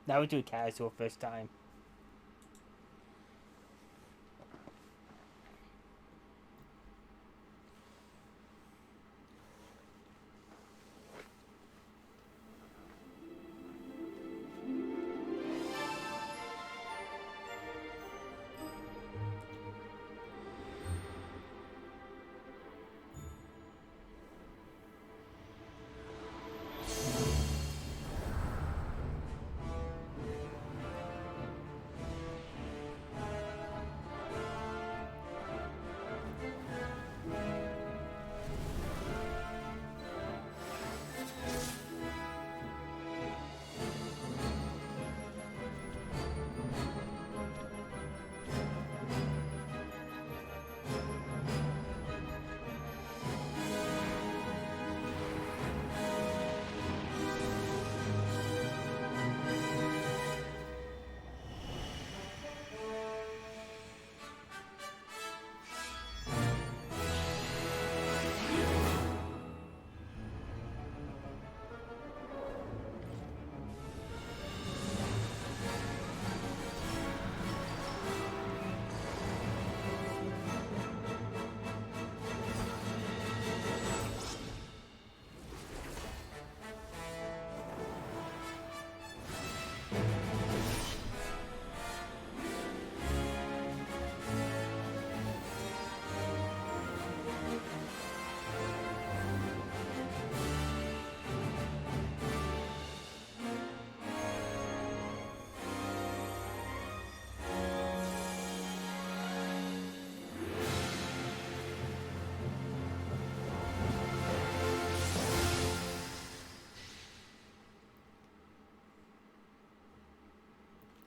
That would do casual first time.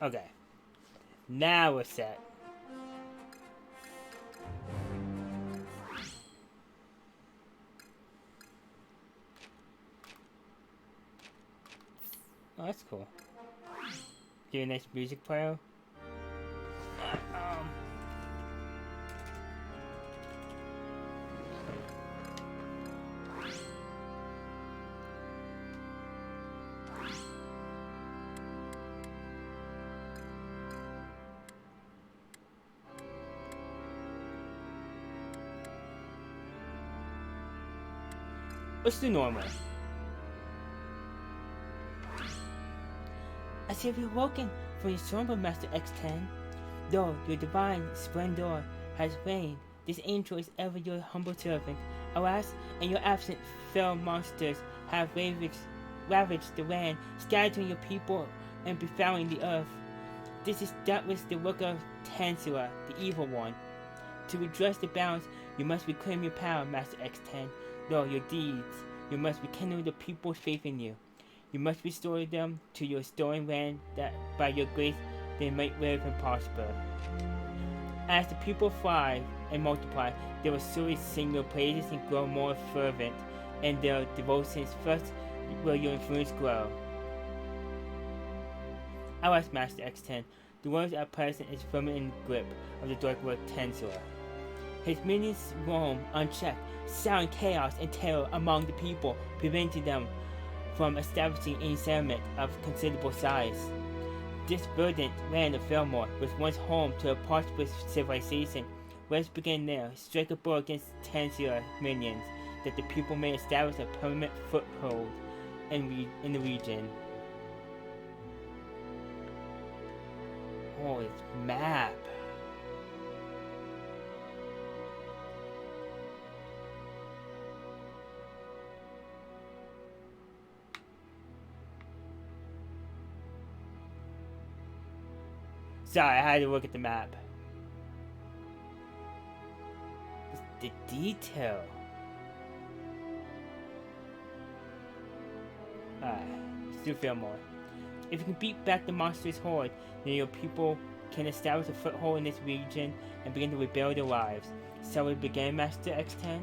Okay. Now we're set. Oh, that's cool. Get a nice music player. Um. Let's do normal. As if you're woken from your slumber, Master X10. Though your divine splendor has reigned, this angel is ever your humble servant. Alas, in your absence, fell monsters have ravaged the land, scattering your people and befouling the earth. This is doubtless the work of Tansua, the evil one. To redress the balance, you must reclaim your power, Master X10. Though your deeds, you must rekindle the people's faith in you. You must restore them to your stolen land, that by your grace they might live and prosper. As the people thrive and multiply, they will surely sing your praises and grow more fervent in their devotions. First will your influence grow. Alas, Master X10, the world at present is firmly in the grip of the dark word Tensor. His minions roam unchecked, sowing chaos and terror among the people, preventing them from establishing any settlement of considerable size. This verdant land of Fillmore was once home to a prosperous civilization. Let us begin there, strike a blow against Tansua minions, that the people may establish a permanent foothold in the region. Oh, it's map. Sorry, I had to look at the map. The detail. Let's do Fillmore. If you can beat back the monster's horde, then your people can establish a foothold in this region and begin to rebuild their lives. Shall we begin, Master X10?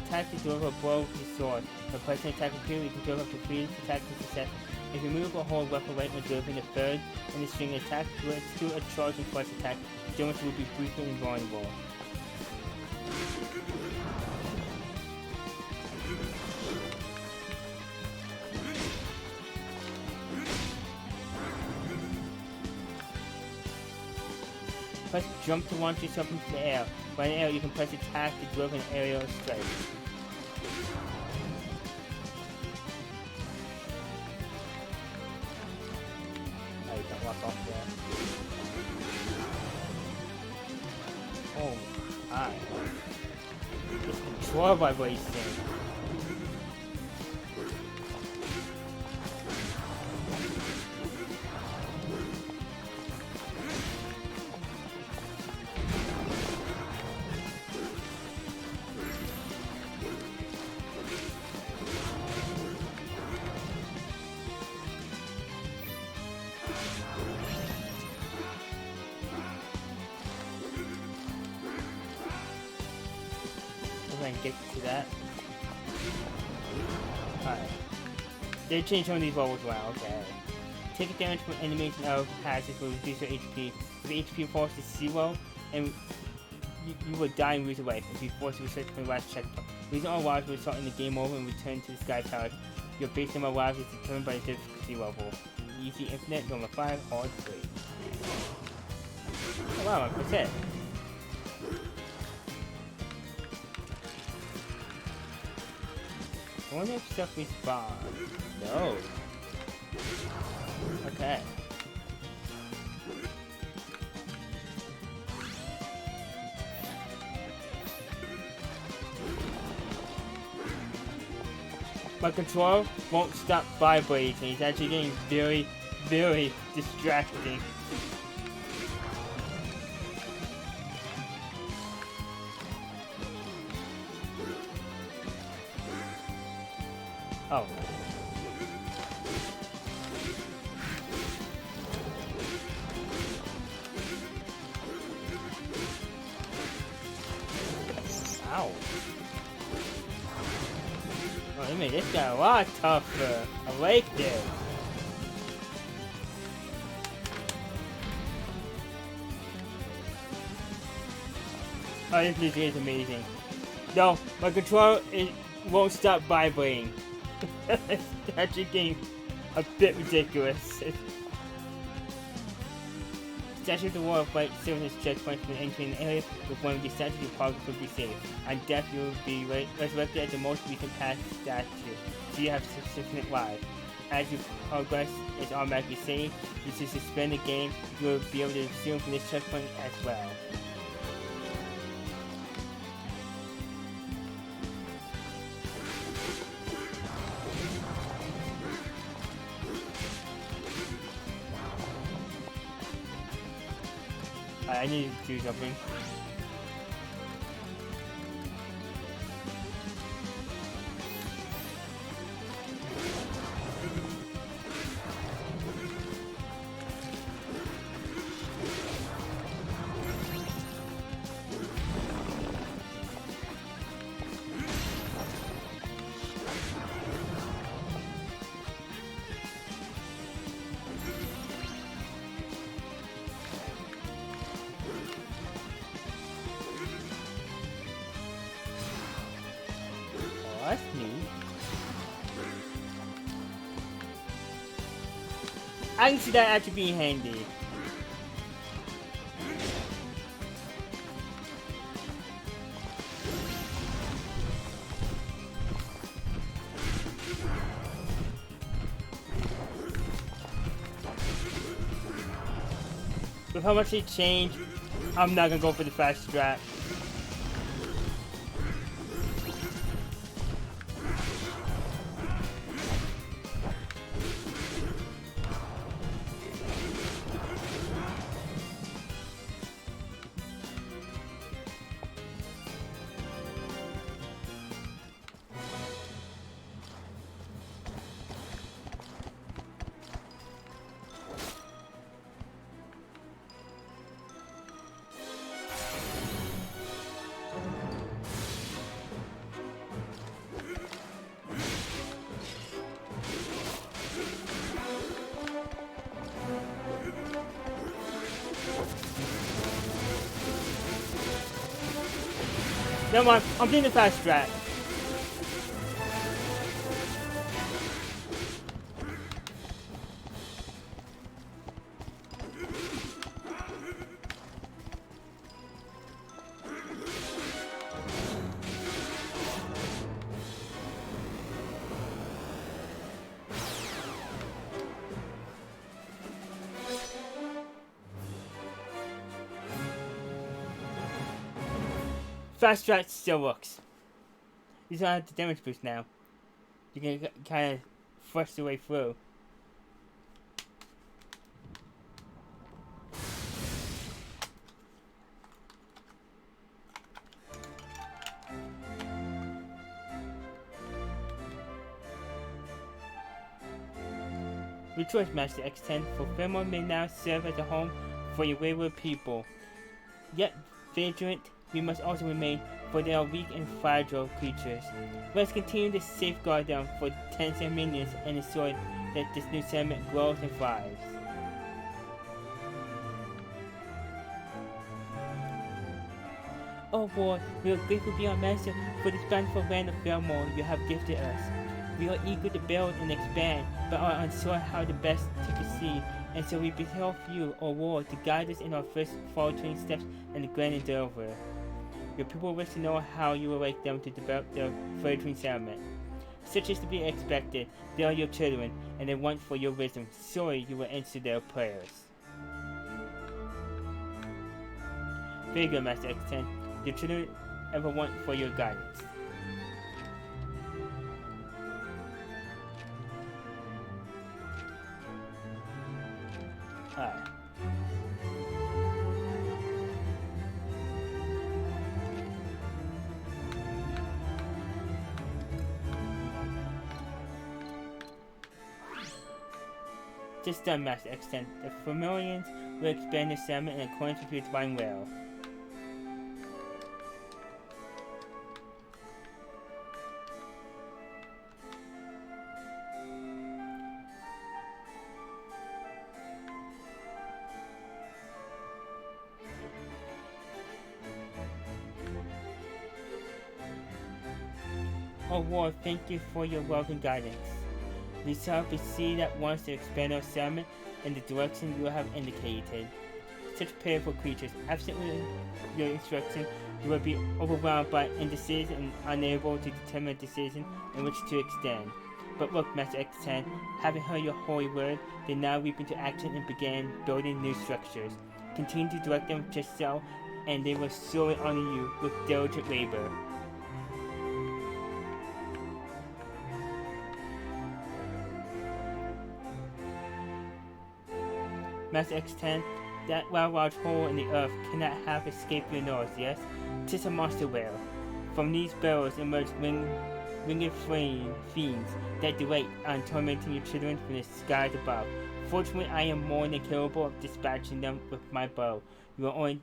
attack to deliver a blow with your sword. When pressing attack repeatedly, you can deliver up to 3 attacks in succession. If you move or hold weapon right when delivering a third in the string attack, let's do a charge and flash attack. Damage will be briefly invulnerable. Press jump to launch yourself into the air. While in the air, you can press attack to deliver an aerial strike. Oh, you can't walk off there. Oh, hi. This control vibration. And get to that. Alright. They changed some of these levels well, okay. Take damage from enemies and other passes will reduce your HP. If HP falls to 0, and you will die and lose a life if you force to research from the last checkpoint. Losing all lives will result in the game over and return to the Sky Tower. Your base number of lives is determined by the difficulty level. Easy, infinite, normal 5, hard 3. Oh wow, that's it. I wonder if stuff respawns. No. Okay. My controller won't stop vibrating. It's actually getting very, very distracting. Oh. Ow. Oh, they made this guy a lot tougher. I like this. Oh, this is amazing. No, my controller won't stop vibrating. It's actually getting a bit ridiculous. Statue of the War of Light serves as checkpoint when entering an area with one of the statues of progress will be saved. On death, you will be resurrected at the most recent past statue, so you have sufficient lives. As you progress, it's automatically saved. If you suspend the game, you will be able to resume from this checkpoint as well. I need to do something. That's neat. I can see that actually being handy. With how much they changed, I'm not gonna go for the fast strat. Never mind, I'm doing the fast strat. Fast strat still works. You don't have the damage boost now. You can kind of force your way through. Rejoice, Master X10, for Fairmont may now serve as a home for your wayward people. Yet vigilant, we must also remain, for they are weak and fragile creatures. Let us continue to safeguard them for tens of millions and ensure that this new settlement grows and thrives. Oh Lord, we are grateful beyond measure for this bountiful land of Fairmont you have gifted us. We are eager to build and expand, but are unsure how the best to proceed, and so we beseech you, O Lord, to guide us in our first faltering steps and the grand endeavor. Your people wish to know how you will like them to develop their fledgling settlement. Such is to be expected. They are your children, and they want for your wisdom. Surely you will answer their prayers. Very good, Master X10. Your children ever want for your guidance. Alright. Just done, Master X10. The Familians will expand the settlement in accordance with your divine will. Oh Lord, thank you for your welcome guidance. We shall proceed at once to expand our settlement in the direction you have indicated. Such pitiful creatures, absent with your instruction, you will be overwhelmed by indecision and unable to determine a decision in which to extend. But look, Master X10, having heard your holy word, they now leap into action and begin building new structures. Continue to direct them just so, and they will surely honor you with diligent labor. Master X10, that large hole in the earth cannot have escaped your nose, yes? 'Tis a monster whale. From these barrels emerge winged fiends that delight on tormenting your children from the skies above. Fortunately, I am more than capable of dispatching them with my bow. You will only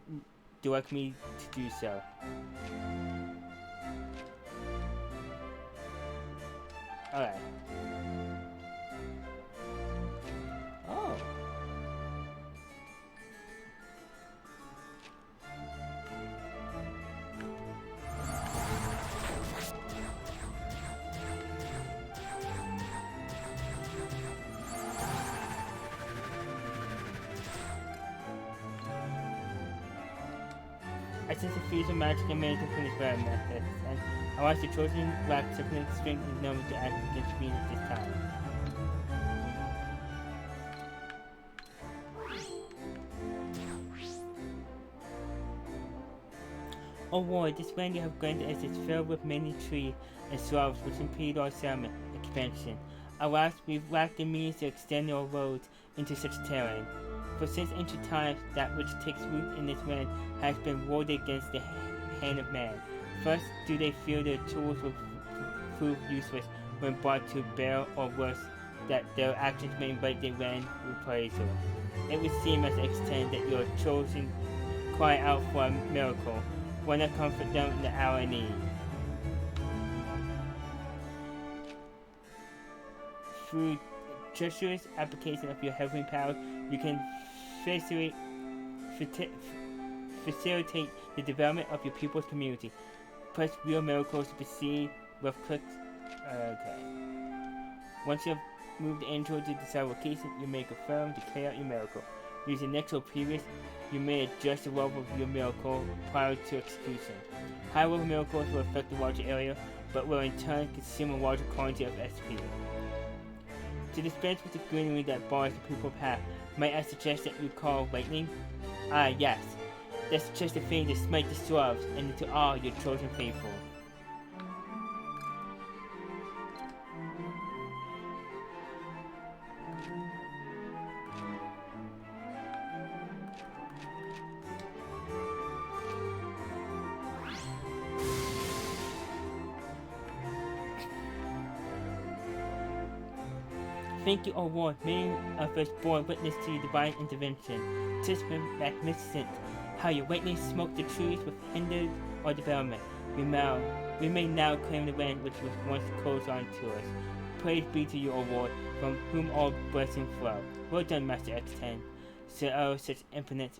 direct me to do so. Alright. Oh. I sense the fusion magic emanating from this rare method, and I watch the chosen lack sufficient strength and numbers to act against me at this time. Oh Lord, this land you have granted us is filled with many trees and shrubs which impede our settlement expansion. Alas, we've lacked the means to extend our roads into such terrain. For since ancient times, that which takes root in this land has been warded against the hand of man. First, do they feel their tools will prove useless when brought to bear, or worse, that their actions may invite their land reprisal. It would seem as X10 that your chosen cry out for a miracle, one to comfort them in the hour of need. Through treacherous application of your heavenly power, you can facilitate the development of your people's community. press real miracles to proceed with clicks. Okay. Once you have moved the android to decide location, you may confirm to carry out your miracle. Using next or previous, you may adjust the level of your miracle prior to execution. High level miracles will affect the larger area, but will in turn consume a larger quantity of SP. To dispense with the greenery that bars the people's path, might I suggest that you call lightning? Ah, yes. That's just a thing to smite the swabs and to all your chosen faithful. Thank you, O Lord, many of us bore witness to your divine intervention. 'Tis been magnificent how your lightning smote the trees with hindered our development. We may now claim the land which was once closed on to us. Praise be to you, O Lord, from whom all blessings flow. Well done, Master X10. So such infinite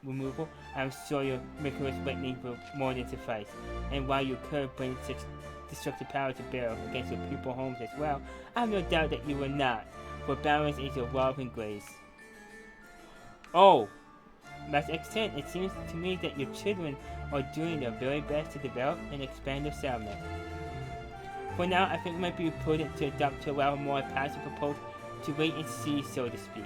removal, I am sure your miraculous lightning will more than suffice. And while you could bring such destructive power to bear against your people's homes as well, I have no doubt that you will not, for balance is your love and grace. Oh, Master X10, it seems to me that your children are doing their very best to develop and expand their settlement. For now, I think it might be prudent to adopt to allow a more passive approach to wait and see, so to speak.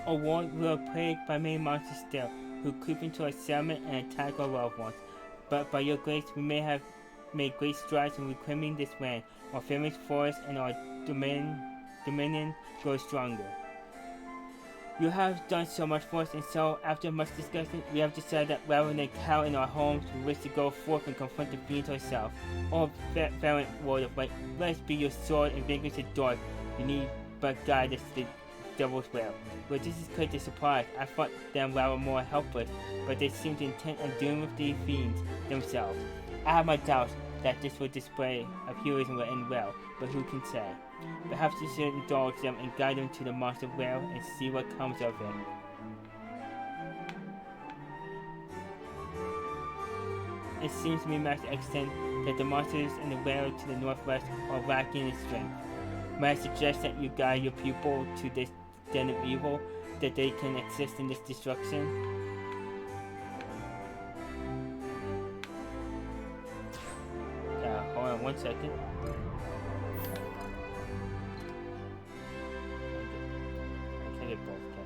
A world we are plagued by many monsters still, who creep into our settlement and attack our loved ones. But by your grace, we may have made great strides in reclaiming this land, our family's forest and our dominion grows stronger. You have done so much for us, and so, after much discussion, we have decided that rather than cower in our homes, we wish to go forth and confront the fiends ourselves. O valiant Lord of Light, let us be your sword and vigorous dart. You need but guide us to the devil's will. But this is quite a surprise. I thought them rather more helpless, but they seem intent on dealing with the fiends themselves. I have my doubts that this display of heroism will end well, but who can say? Perhaps you should indulge them and guide them to the monster well and see what comes of it. It seems to me, Master X10, that the monsters in the whale to the northwest are lacking in strength. May I suggest that you guide your people to this den of evil, that they can assist in this destruction? Hold on 1 second. I can get both, can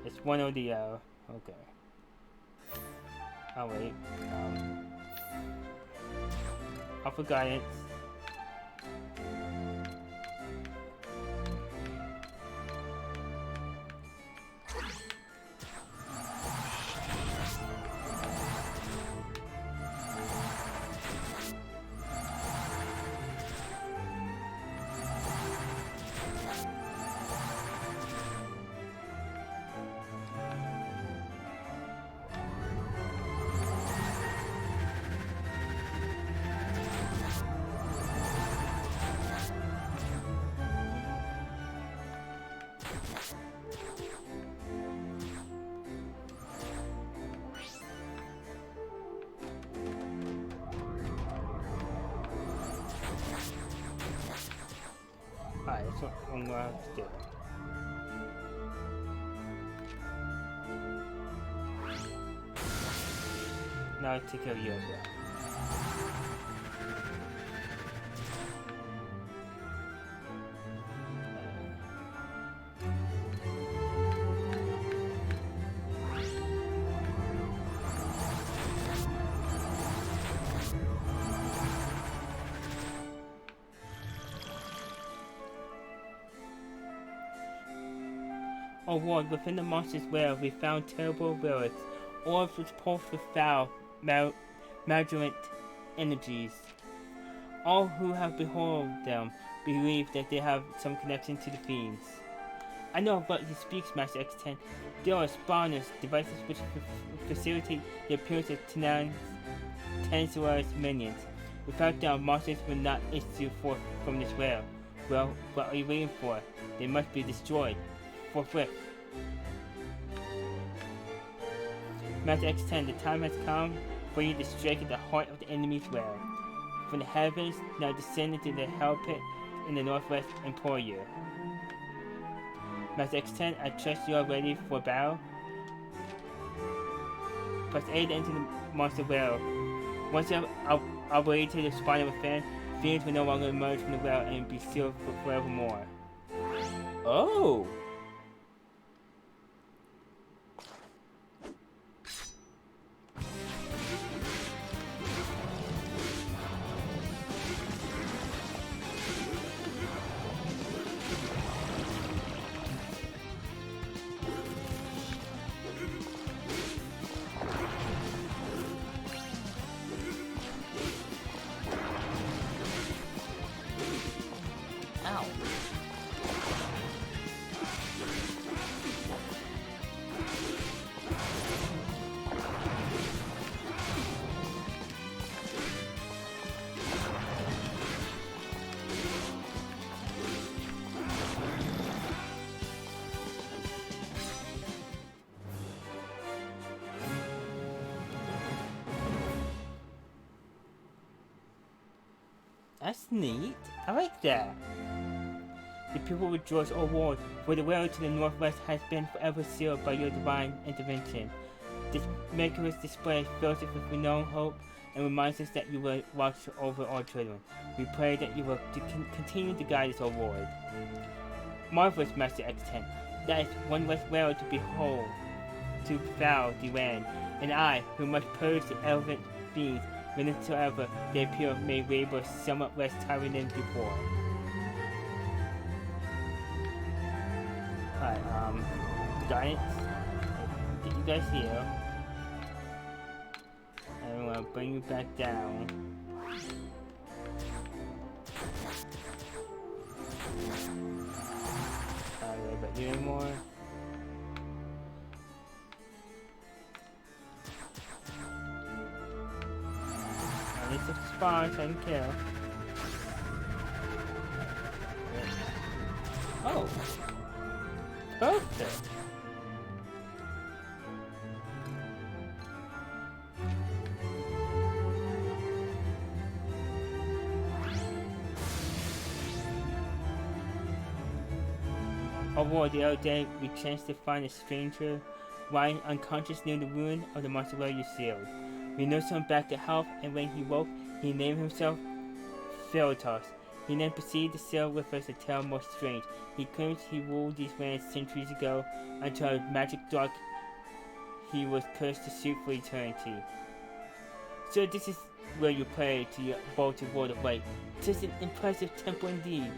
I? It's one or the other. Okay. Oh wait. Alpha guidance. Alright, that's what I'm gonna have to do. Now I'll take care of you as well. O Lord, within the monster's well we found terrible relics, orbs which pulse with foul, malignant energies. All who have beheld them believe that they have some connection to the fiends. I know of what he speaks, Master X10. There are spawners, devices which facilitate the appearance of Tanzara's minions. Without them, monsters will not issue forth from this well. Well, what are you waiting for? They must be destroyed. Forthwith. Master X10, the time has come for you to strike at the heart of the enemy's well. From the heavens, now descend into the hell pit in the northwest and implore you. Master X10, I trust you are ready for battle. Press A to enter the monster well. Once you have operated the spawner within, fiends will no longer emerge from the well and be sealed for forevermore. Oh! Ow. That's neat. I like that. The people rejoice, O Lord, for the well to the northwest has been forever sealed by your divine intervention. This miraculous display fills us with renewed hope and reminds us that you will watch over our children. We pray that you will continue to guide us, O Lord. Marvelous, Master X10. That is one less well to behold, to foul the land, and I, who must purge the elephant fiends whensoever they appear, may labor somewhat less tiring than before. Alright, Giants, get you guys here. And I'm gonna bring you back down. Alright, but you anymore. I need some spawns I can kill. Oh! Perfect! Oh boy, the other day we chanced to find a stranger lying unconscious near the ruin of the mausoleum you sealed. We nursed him back to health, and when he woke, he named himself Philotos. He then proceeded to sail with us a tale more strange. He claims he ruled these lands centuries ago until a magic dog he was cursed to shoot for eternity. So this is where you pray to your vaulted world of light. 'Tis an impressive temple indeed.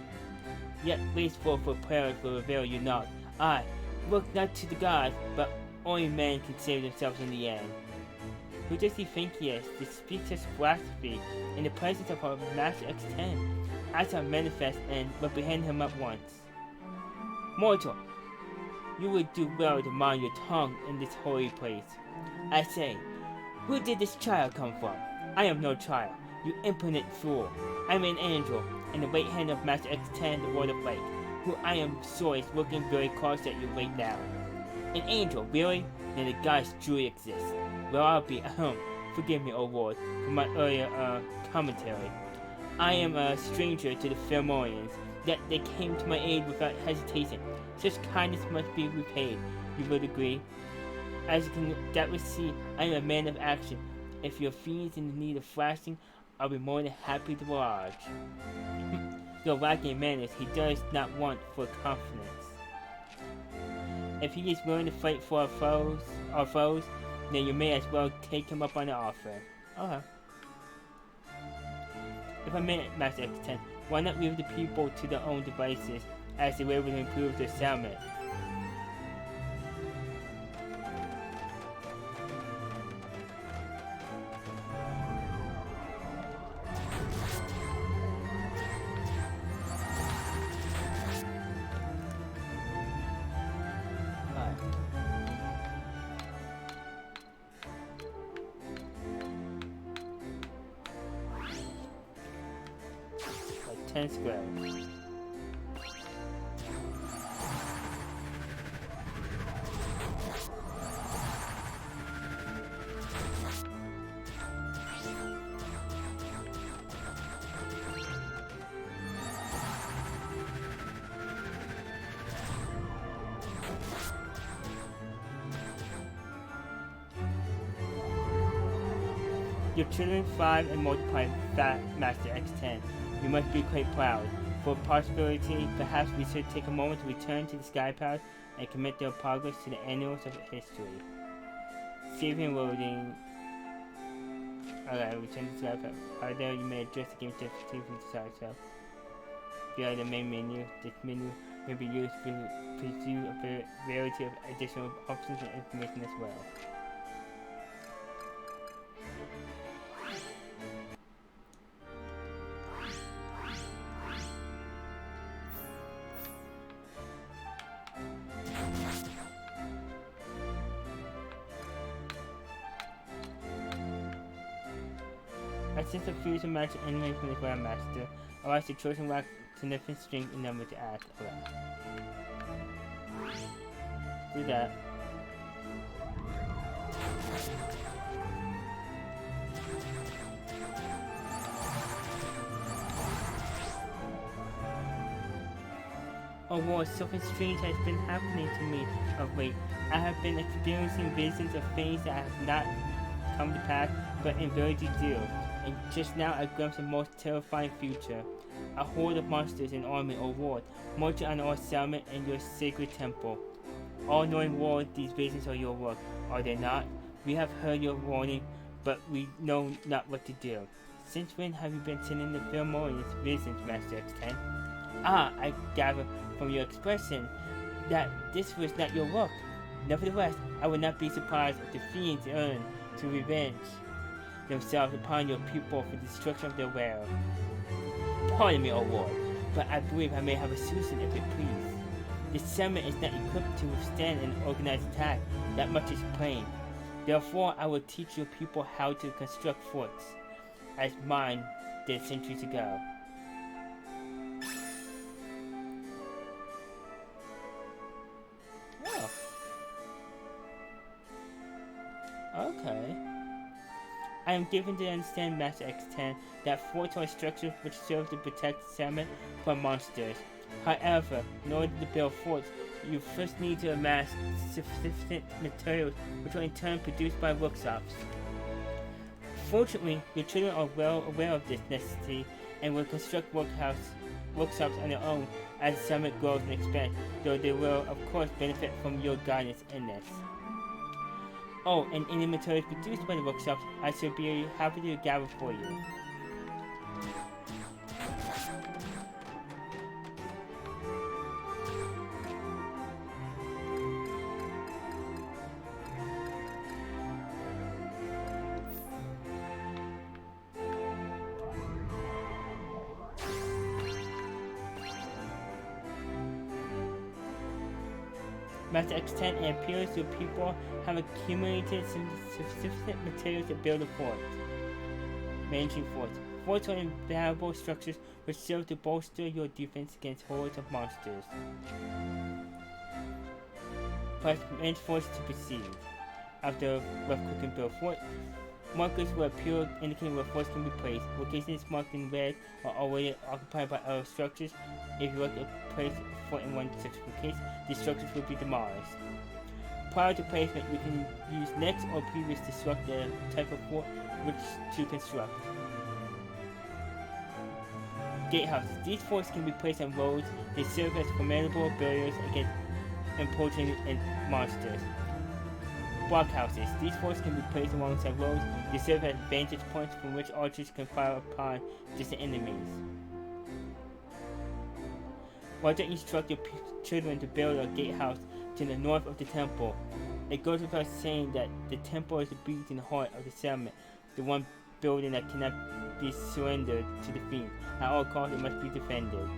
Yet wasteful for prayers will avail you not. I look not to the gods, but only men can save themselves in the end. Who does he think he is to speak such blasphemy in the presence of our Master X10? I shall manifest and reprehend him at once. Mortal, you would do well to mind your tongue in this holy place. I say, who did this child come from? I am no child, you impudent fool. I am an angel, and the right hand of Master X10, the Lord of Light, who I am sure is looking very close at you right now. An angel, really? Then the gods truly exist. Well, I'll be, forgive me, O Lord, for my earlier, commentary. I am a stranger to the Pheromonians, yet they came to my aid without hesitation. Such kindness must be repaid, you would agree. As you can doubtless see, I am a man of action. If your fiend is in need of thrashing, I'll be more than happy to oblige. Though lacking manners, he does not want for confidence. If he is willing to fight for our foes, then you may as well take him up on the offer. Okay. If I may, Master X10, why not leave the people to their own devices as the way would improve their settlement? 10 squares. Your children thrive and multiply Fat Master X10. You must be quite proud. For possibility, perhaps we should take a moment to return to the Sky Palace and commit their progress to the annals of history. Saving loading. Alright, return to the Sky Palace. Right there, you may adjust the game difficulty if you decide so. Via the main menu, this menu may be used to pursue a variety of additional options and information as well. Since the fusion match anyway from the Grandmaster, allows the chosen lack significant strength in number to act. Alright. Do that. Oh wow, something strange has been happening to me of late. I have been experiencing visions of things that have not come to pass, but in reality do. And just now I glimpsed a most terrifying future. A horde of monsters in army or war, marching on our settlement and your sacred temple. All knowing war, these visions are your work, are they not? We have heard your warning, but we know not what to do. Since when have you been sending the Philmonius visions, Master X10? Ah, I gather from your expression that this was not your work. Nevertheless, I would not be surprised if the fiends earn to revenge themselves upon your people for the destruction of their wearer. Pardon me, O Lord, but I believe I may have a solution if it please. The settlement is not equipped to withstand an organized attack, that much is plain. Therefore, I will teach your people how to construct forts, as mine did centuries ago. Oh. Okay. I am given to understand, Master X10, that forts are structures which serve to protect the settlement from monsters. However, in order to build forts, you first need to amass sufficient materials which are in turn produced by workshops. Fortunately, your children are well aware of this necessity and will construct workshops on their own as the settlement grows and expands, though they will of course benefit from your guidance in this. Oh, and any materials produced by the workshops, I shall be happy to gather for you. Master X10, it appears your people have accumulated sufficient materials to build a fort. Managing forts. Forts are invaluable structures which serve to bolster your defense against hordes of monsters. Press manage forts to proceed. After left-click and build fort, markers will appear indicating where forts can be placed. Locations marked in red are already occupied by other structures. If you like to place a fort in one such case, these structures will be demolished. Prior to placement, you can use next or previous to select the type of fort which to construct. Gatehouses. These forts can be placed on roads. They serve as formidable barriers against importing monsters. Blockhouses. These forts can be placed alongside roads. They serve as vantage points from which archers can fire upon distant enemies. Why don't you instruct your children to build a gatehouse to the north of the temple? It goes without saying that the temple is the beating heart of the settlement, the one building that cannot be surrendered to the fiends. At all costs, it must be defended.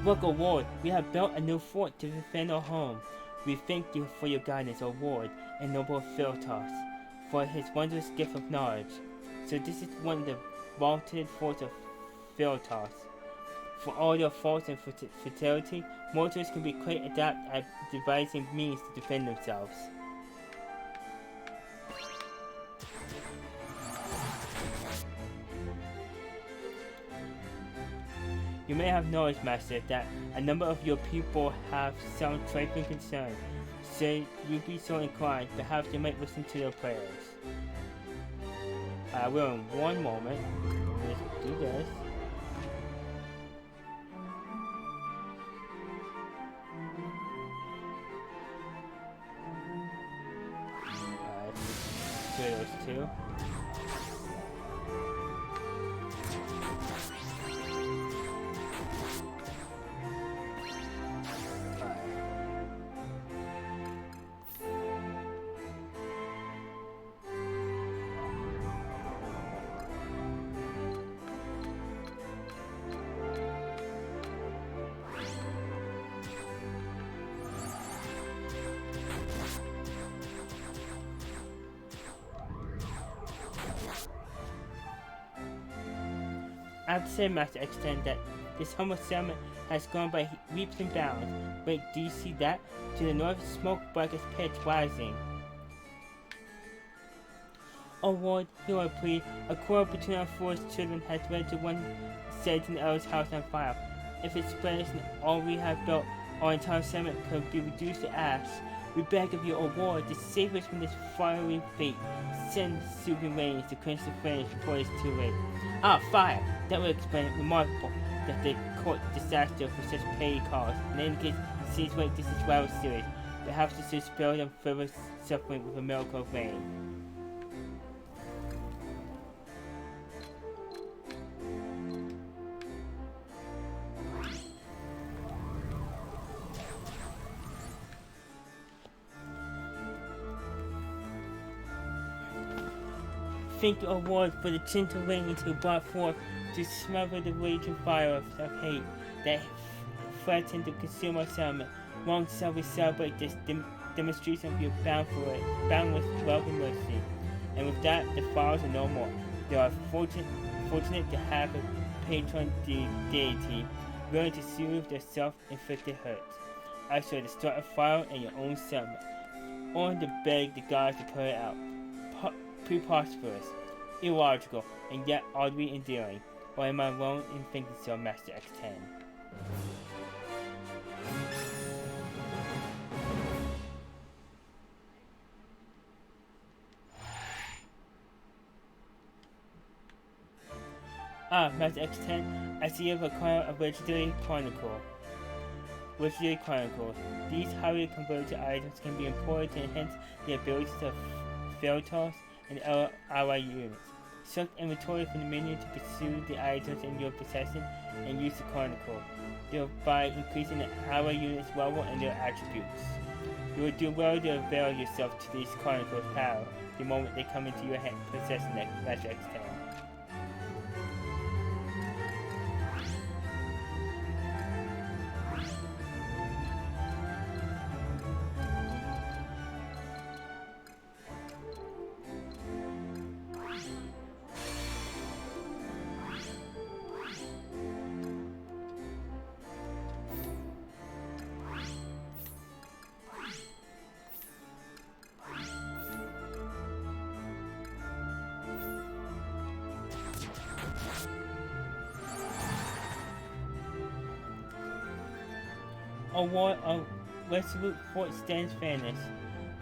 Look, Award, we have built a new fort to defend our home. We thank you for your guidance, Award, and noble Philtos, for his wondrous gift of knowledge. So this is one of the vaulted forts of Philtos. For all your faults and fertility, mortals can be quite adept at devising means to defend themselves. You may have noticed, Master, that a number of your people have some trifling concern. Should you be so inclined, perhaps you might listen to their prayers. I will in one moment. Let's do this. Clear those two. I have to say, Master Extend, that this humble settlement has gone by leaps and bounds. Wait, do you see that? To the north, smoke black as pitch rising. Oh Lord, hear our plea. A quarrel between our forest children has led to one sage and other's house on fire. If it spreads and all we have built, our entire settlement could be reduced to ash. We beg of you, O Lord, to save us from this fiery fate. Send soothing rains to quench the flames before it's too late. Ah, fire! That would explain it. Remarkable that they court disaster for such petty cause. In any case, it seems like this is rather serious. Perhaps this should spare them further suffering with a miracle of rain. Thank you, O Lord, for the gentle rains you brought forth to smother the raging fire of hate that threatened to consume our settlement. Long shall we celebrate this demonstration of your boundless love and mercy. And with that, the fires are no more. They are fortunate to have a patron deity willing to soothe their self-inflicted hurts. I shall start a fire in your own settlement, or to beg the gods to put it out. Preposterous, illogical, and yet oddly endearing. Or am I wrong in thinking so, Master X10? Ah, Master X10, I see you have acquired a legendary chronicle. Legendary chronicles. These highly converted items can be employed to enhance the abilities of Philtos and ally units. Select inventory from the menu to pursue the items in your possession and use the chronicle, thereby increasing the ally unit's level and their attributes. You will do well to avail yourself to these chronicles' power the moment they come into your possession, Master X10. Our resolute fort stands fairness.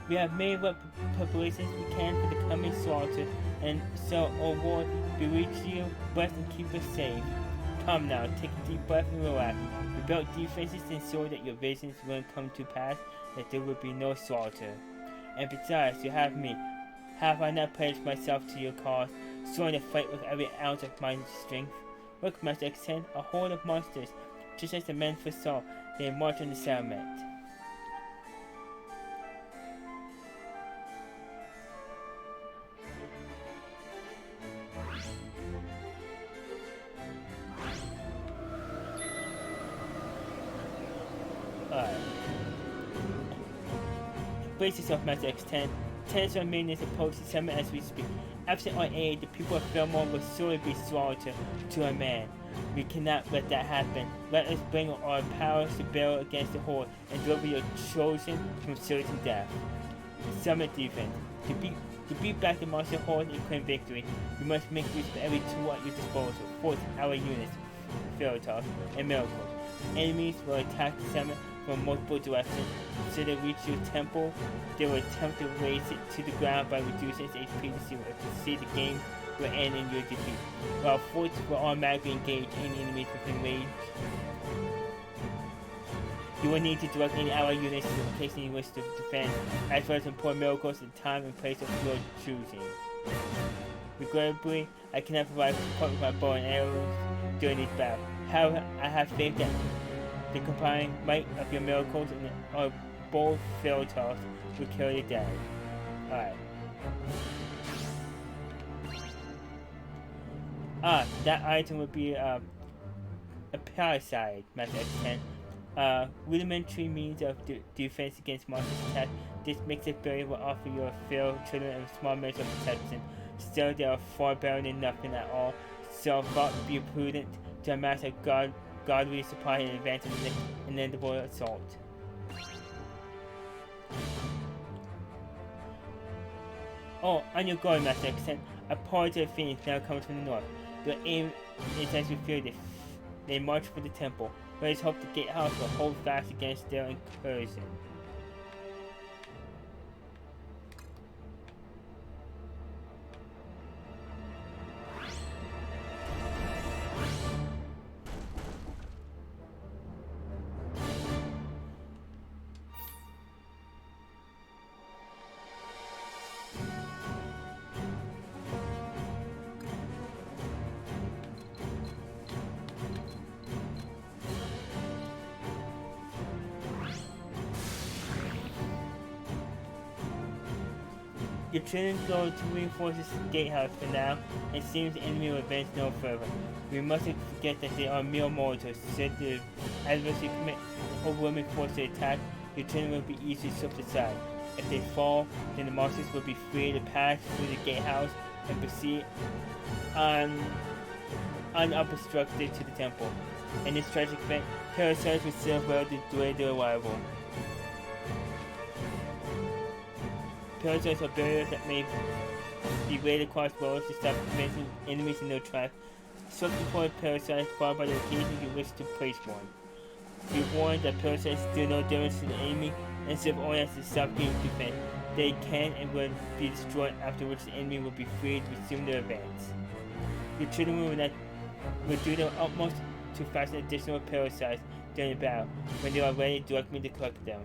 We have made what preparations we can for the coming slaughter, and so, O Lord, be with you, bless and keep us safe. Come now, take a deep breath and relax. We built defenses to ensure that your visions wouldn't come to pass, that there would be no slaughter. And besides, you have me. Have I not pledged myself to your cause, sworn to fight with every ounce of my strength? Look, Master X10, a horde of monsters, just as the men foresaw. They march on the settlement. Brace yourself, Master X10. Tennis on maintenance approach the summit as we speak. Absent our aid, the people of Fairmont will surely be slaughtered to a man. We cannot let that happen. Let us bring our powers to bear against the Horde and deliver your chosen from certain death. Summit defense. To beat back the monster Horde and claim victory, you must make use of every tool at your disposal. Force our units, Ferrotalk, and Miracles. Enemies will attack the summit from multiple directions. So they reach your temple, they will attempt to raise it to the ground by reducing its HP to zero. If you see the game will end in your defeat. While forts will automatically engage any enemies within range, you will need to direct any ally units to the location you wish to defend, as well as employ miracles in time and place of your choosing. Regrettably, I cannot provide support with my bow and arrows during these battles. However, I have faith that the combined might of your miracles and our bold Ferrotalk will carry the day. Alright. That item would be a parasite, Master X10. Rudimentary means of defense against monsters' attack. This makes it barrier will offer your feral children a small measure of protection. Still, they are far better than nothing at all. So, thought be prudent to amass a godly supply in advance of the inevitable assault. Oh, on your guard, Master X10. A party of fiends now comes from the north. Their aim is as we feared it. They march for the temple. Let us hope the gatehouse will hold fast against their incursion. Your children go to reinforce this gatehouse for now, and seems the enemy will advance no further. We mustn't forget that they are mere mortals, should the adversary commit an overwhelming force to attack, your children will be easily swept aside. If they fall, then the monsters will be free to pass through the gatehouse and proceed unobstructed to the temple. In this tragic event, parasites will serve well to delay their arrival. Parasites are barriers that may be laid across walls to stop preventing enemies in their tracks. Swift deploy parasites followed by the occasion you wish to place one. Be warned that parasites do no damage to the enemy and serve only as a stop-game defense. They can and will be destroyed, after which the enemy will be free to resume their advance. Your children will do their utmost to fasten additional parasites during the battle. When they are ready, direct me to collect them.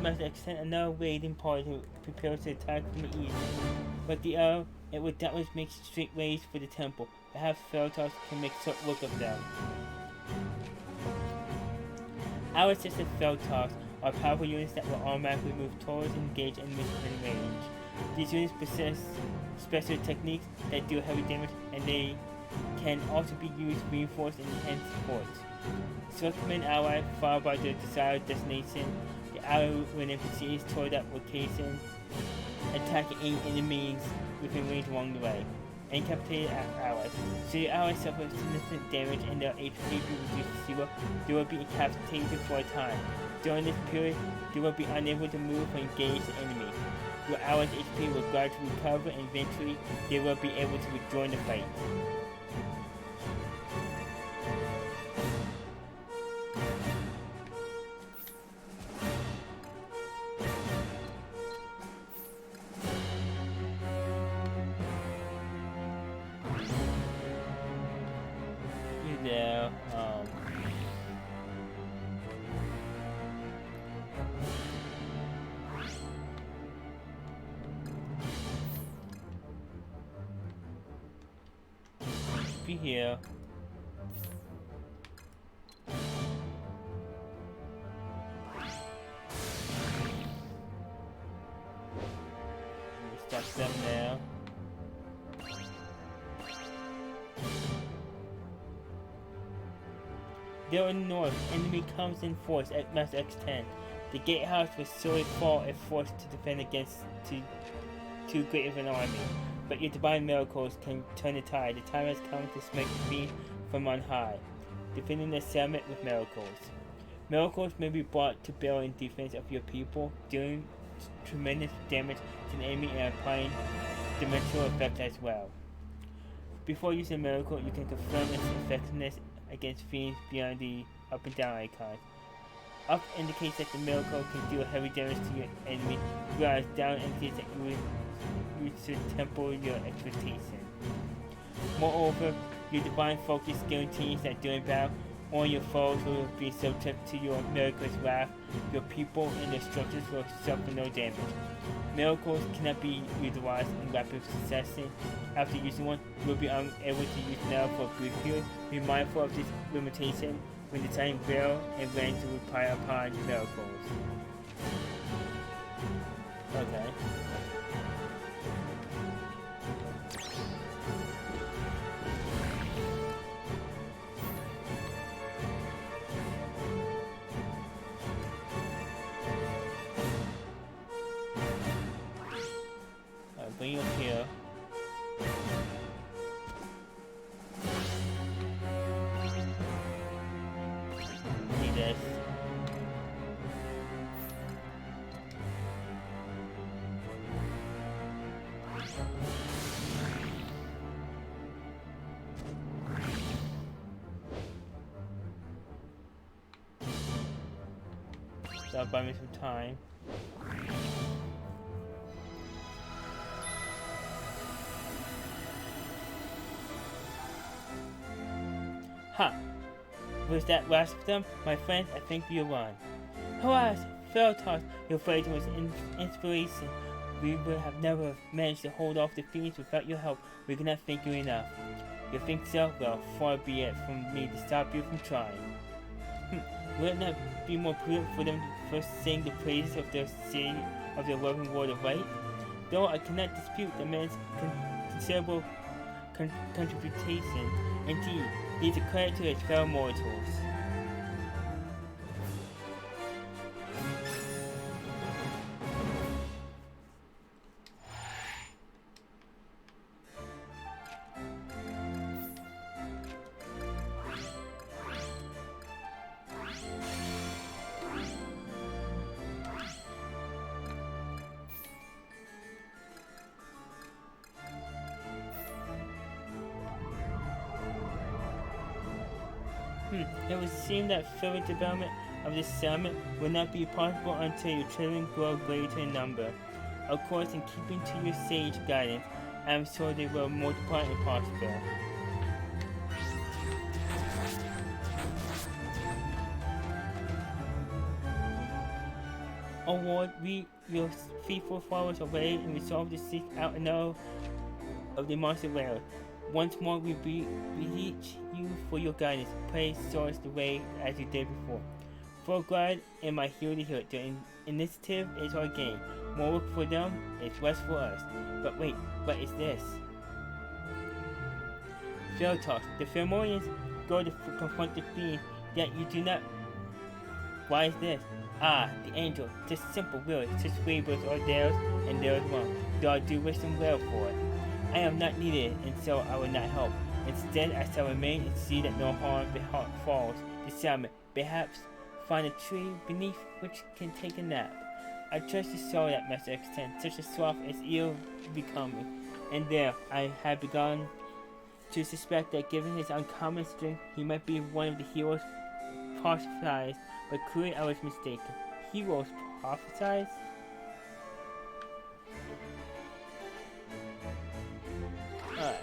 Master extend another raiding party to prepare to attack from the east. But it would doubtless make straight raids for the temple. Perhaps Ferrotalk can make short work of them. Our sister Ferrotalks are powerful units that will automatically move towards and engage enemies within range. These units possess special techniques that do heavy damage, and they can also be used to reinforce and enhance forts. Swiftman ally followed by their desired destination. Ally when it proceeds toward that location, attacking any enemies within range along the way. Incapacitated allies. So your allies suffer significant damage and their HP be reduced to zero, they will be incapacitated for a time. During this period, they will be unable to move or engage the enemy. Your allies' HP will gradually recover and eventually they will be able to rejoin the fight. here. Be here. Stop them now. There in the north, enemy comes in force at Mass X10. The gatehouse will slowly fall if forced to defend against too great of an army. But your divine miracles can turn the tide. The time has come to smite the fiend from on high, defending the settlement with miracles. Miracles may be brought to bear in defense of your people, dealing tremendous damage to the enemy and applying dimensional effects as well. Before using a miracle, you can confirm its effectiveness against fiends beyond the up and down icons. Up indicates that the miracle can deal heavy damage to your enemy, whereas down indicates that you should temper your expectation. Moreover, your divine focus guarantees that during battle, all your foes will be subject to your miracle's wrath. Your people and their structures will suffer no damage. Miracles cannot be utilized in rapid succession. After using one, you will be unable to use now for a brief period. Be mindful of this limitation when deciding where and when to rely upon miracles. Okay. Bring you up here. Need this. That'll buy me some time. Ha! Was that last of them? My friends, I think we won. Alas, Feltos, your phrase was inspiration. We would have never managed to hold off the fiends without your help. We cannot thank you enough. You think so? Well, far be it from me to stop you from trying. Would it not be more prudent for them to first sing the praises of their city, of their loving word of right? Though I cannot dispute the man's considerable contribution. Indeed, he is a credit to his fellow mortals. It would seem that further development of this settlement will not be possible until your children grow greater in number. Of course, in keeping to your sage guidance, I am sure they will multiply and prosper. O Lord, we, your faithful followers, obey and resolve to seek out another of the monster lair. Once more we beseech you for your guidance. Pray show us the way as you did before. For God am I here to hear it. The initiative is our game. More work for them is less for us. But wait, what is this? Feltos, the Pheromonians go to confront the fiend, yet you do not. Why is this? Ah, the angel, just simple will, such favors are theirs and theirs alone. Though I do wish them well for it. I am not needed, and so I will not help. Instead, I shall remain and see that no harm befalls the settlement. Perhaps find a tree beneath which can take a nap. I trust you saw that, Master X10, such a sloth is ill becoming. And there, I had begun to suspect that given his uncommon strength, he might be one of the heroes prophesied, but clearly I was mistaken. Heroes prophesied? Alright.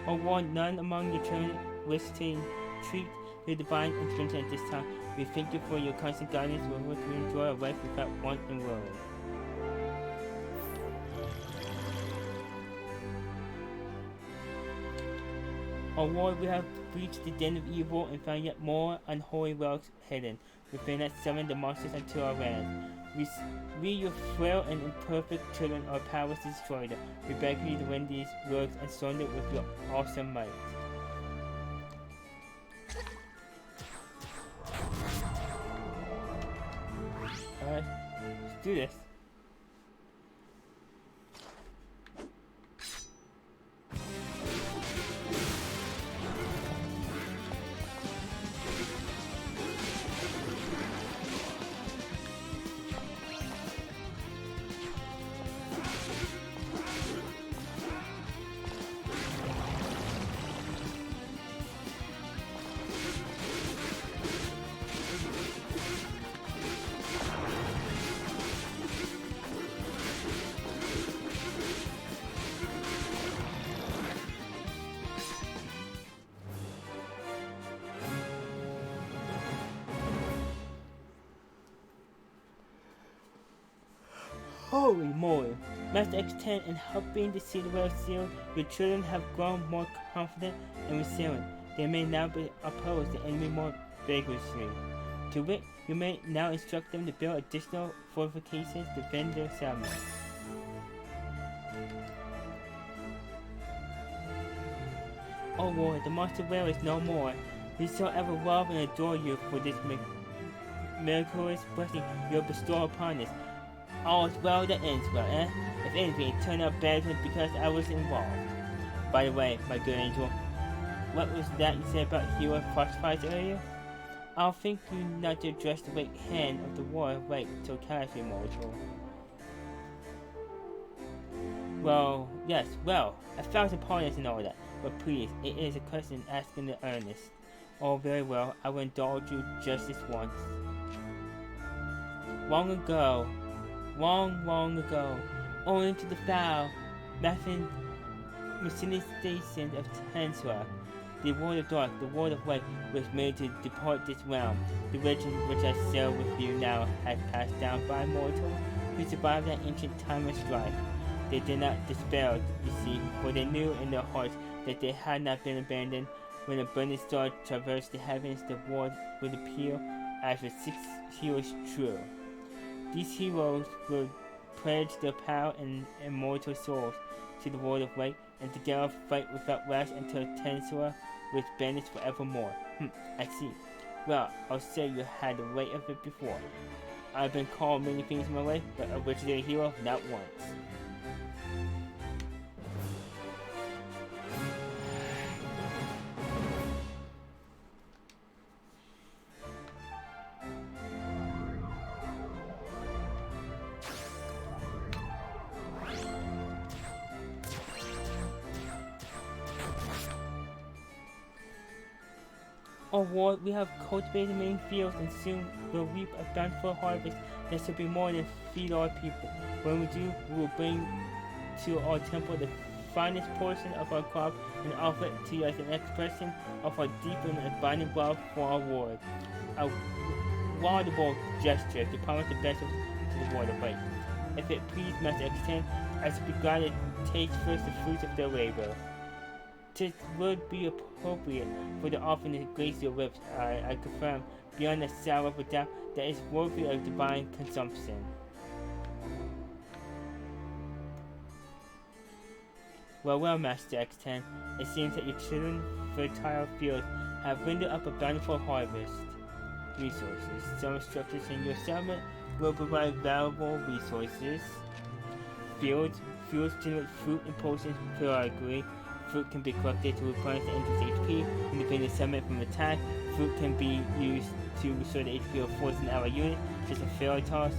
or warn none among your children wish to treat your divine intervention at this time. We thank you for your constant guidance with which we enjoy a life without want and worry. O Lord, we have breached the den of evil and found yet more unholy relics hidden. We fear not summon the monsters unto our land. We, your frail and imperfect children, are powerless to destroy them. We beg you to win these relics and surrender with your awesome might. Alright, let's do this. Holy moly! Master X10, in helping the City World seal, your children have grown more confident and resilient. They may now be opposed the enemy more vigorously. To wit, you may now instruct them to build additional fortifications to defend their settlement. Oh Lord, the monster whale is no more. We shall ever love and adore you for this miraculous blessing you have bestowed upon us. All is well that ends well, eh? If anything, it turned out better because I was involved. By the way, my good angel, what was that you said about hero phosphorites earlier? I'll think you not to address the right hand of the war right till casually, mortal. Well, yes, well, 1,000 pardons and all that, but please, it is a question asking the earnest. Oh, very well, I will indulge you just this once. Long ago, owing to the foul manifestations of Tensua, the Word of Dark, the Word of Light, was made to depart this realm. The legend which I share with you now has passed down by mortals who survived that ancient time of strife. They did not despair, you see, for they knew in their hearts that they had not been abandoned. When a burning star traversed the heavens, the world would appear as the 6 heroes true. These heroes will pledge their power and immortal souls to the world of light, and together fight without rest until Tensua was banished forevermore. I see. Well, I'll say you had the right of it before. I've been called many things in my life, but a legendary hero not once. O Lord, we have cultivated many fields and soon will reap a bountiful harvest that shall be more than feed our people. When we do, we will bring to our temple the finest portion of our crop and offer it to you as an expression of our deep and abiding love for our Lord. A laudable gesture to promise the best to the Lord of light. If it please Master X10, I should be glad to taste first the fruits of their labor. 'Tis would be appropriate for the offering to grace your lips, I confirm, beyond a shadow of a doubt, that is worthy of divine consumption. Well, Master X10, it seems that your children's fertile fields have rendered up a bountiful harvest. Resources. Some structures in your settlement will provide valuable resources. Fields generate fruit and potions periodically. Fruit can be collected to replenish the entrance HP and defend the settlement from attack. Fruit can be used to restore the HP of force in our unit, such as Fairy Toss.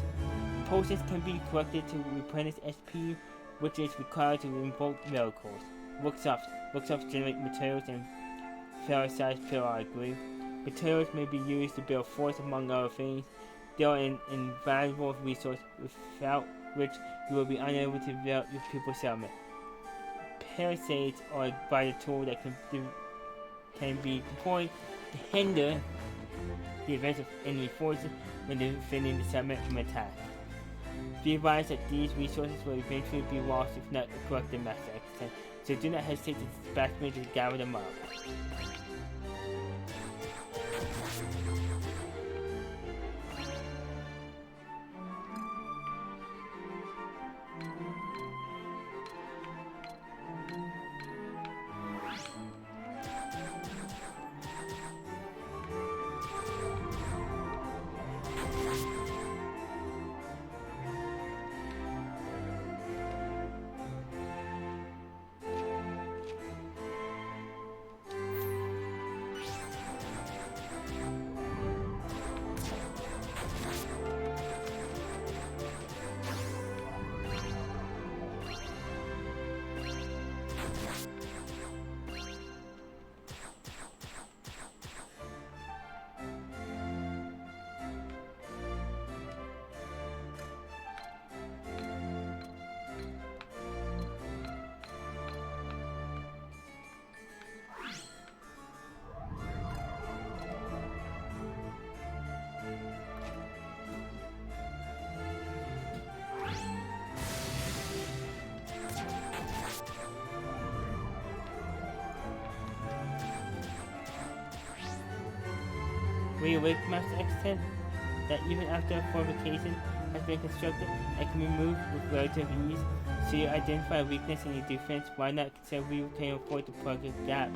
Potions can be collected to replenish SP, which is required to invoke miracles. Workshops generate materials and fairy size periodically. Materials may be used to build forts among other things. They are an invaluable resource without which you will be unable to develop your people's settlement. parasites or by a tool that can be deployed to hinder the advance of enemy forces when defending the settlement from attack. Be advised that these resources will eventually be lost if not collected, Master X10, so do not hesitate to dispatch me to gather them up. Were you awake, Master X10? That even after a fortification has been constructed and can be moved with relative ease, so you identify a weakness in your defense, why not consider we can afford to plug a gap?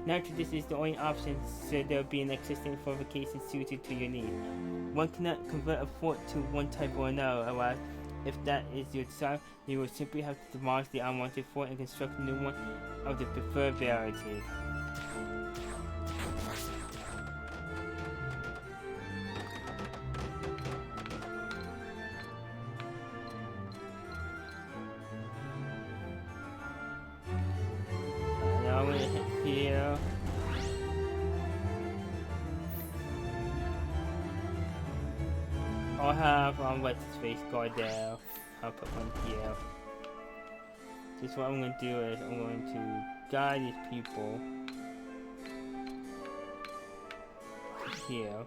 Naturally, this is the only option, so there will be an existing fortification suited to your need. One cannot convert a fort to one type or another, alas. If that is your desire, you will simply have to demolish the unwanted fort and construct a new one of the preferred variety. Here. I'll have what's his face guard there. I'll put one here. Just what I'm going to do is I'm going to guide these people here.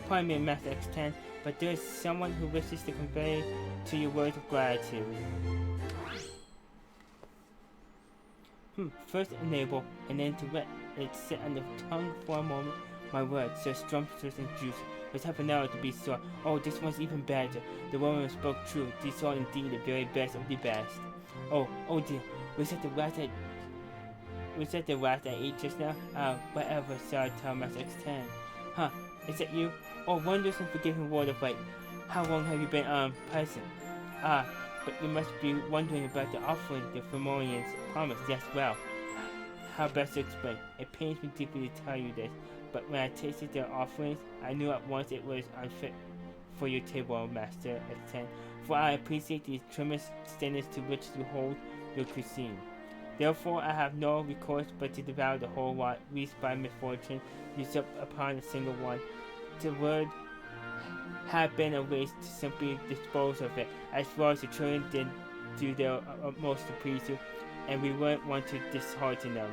Pardon me, Master X10, but there is someone who wishes to convey to you words of gratitude. First enable, and then to let it sit on the tongue for a moment. My words, so scrumptious and juicy. Was half an hour to be sure. Oh, this one's even better. The woman spoke true. These are indeed the very best of the best. Oh dear. Was that the rat I ate just now? Whatever, sorry, tell Master X10. Huh, is that you? Oh, wondrous and forgiving word of light. How long have you been, present? But you must be wondering about the offering the Fomorians promised. Yes, well, how best to explain? It pains me deeply to tell you this, but when I tasted their offerings, I knew at once it was unfit for your table, Master X10, for I appreciate the tremendous standards to which you hold your cuisine. Therefore, I have no recourse but to devour the whole lot, lest by misfortune usurp upon a single one. The word had been a waste to simply dispose of it, as far as the children did do their utmost to please you, and we wouldn't want to dishearten them.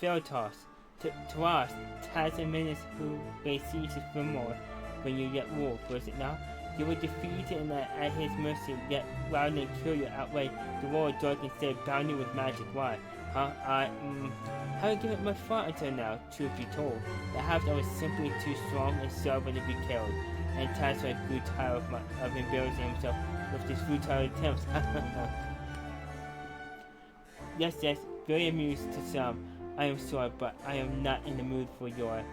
Feltos, to us, Tasmanians who may seize the Fillmore when you yet rule, was it not? You were defeated and at his mercy, yet rather than kill you outright, the Lord Dark instead bound you with magic. Why? Huh? Haven't given it much thought until now, truth be told. Perhaps I was simply too strong and stubborn to be killed, and Tasman grew tired of embarrassing himself with his futile attempts. yes, very amused to some. I am sorry, but I am not in the mood for your...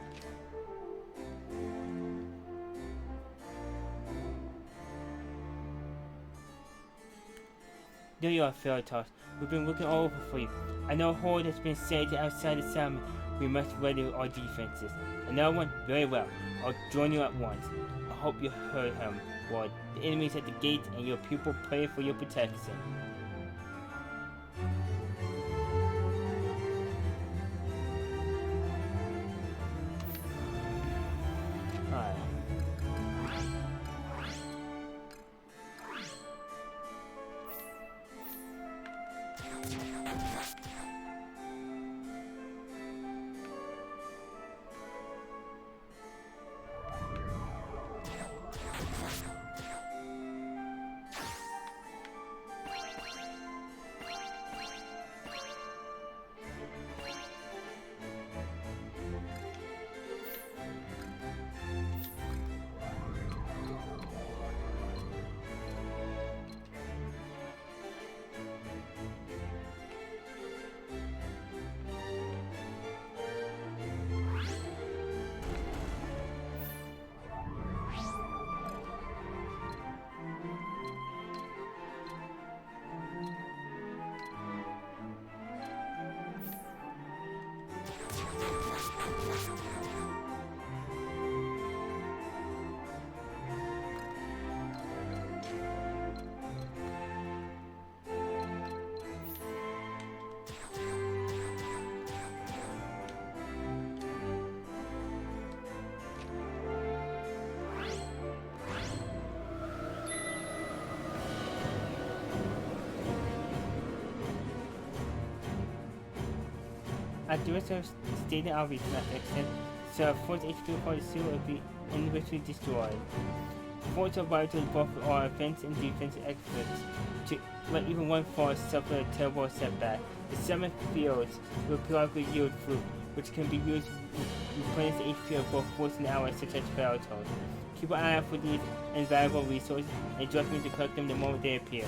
There you are, Ferritos. We've been looking all over for you. I know a horde has been set outside the settlement. We must ready our defenses. Another one? Very well. I'll join you at once. I hope you heard him, Ward. The enemy is at the gate, and your people pray for your protection. Alright. At the rest of stated outreach extent, so Force HP for the suit will be individually destroyed. Forts are vital both for our offense and defense efforts to let even one force suffer a terrible setback. The summit fields will periodically yield fruit, which can be used to replenish the HP of both forces and allies such as Ferritos. Keep an eye out for these invaluable resources and direct me to collect them the moment they appear.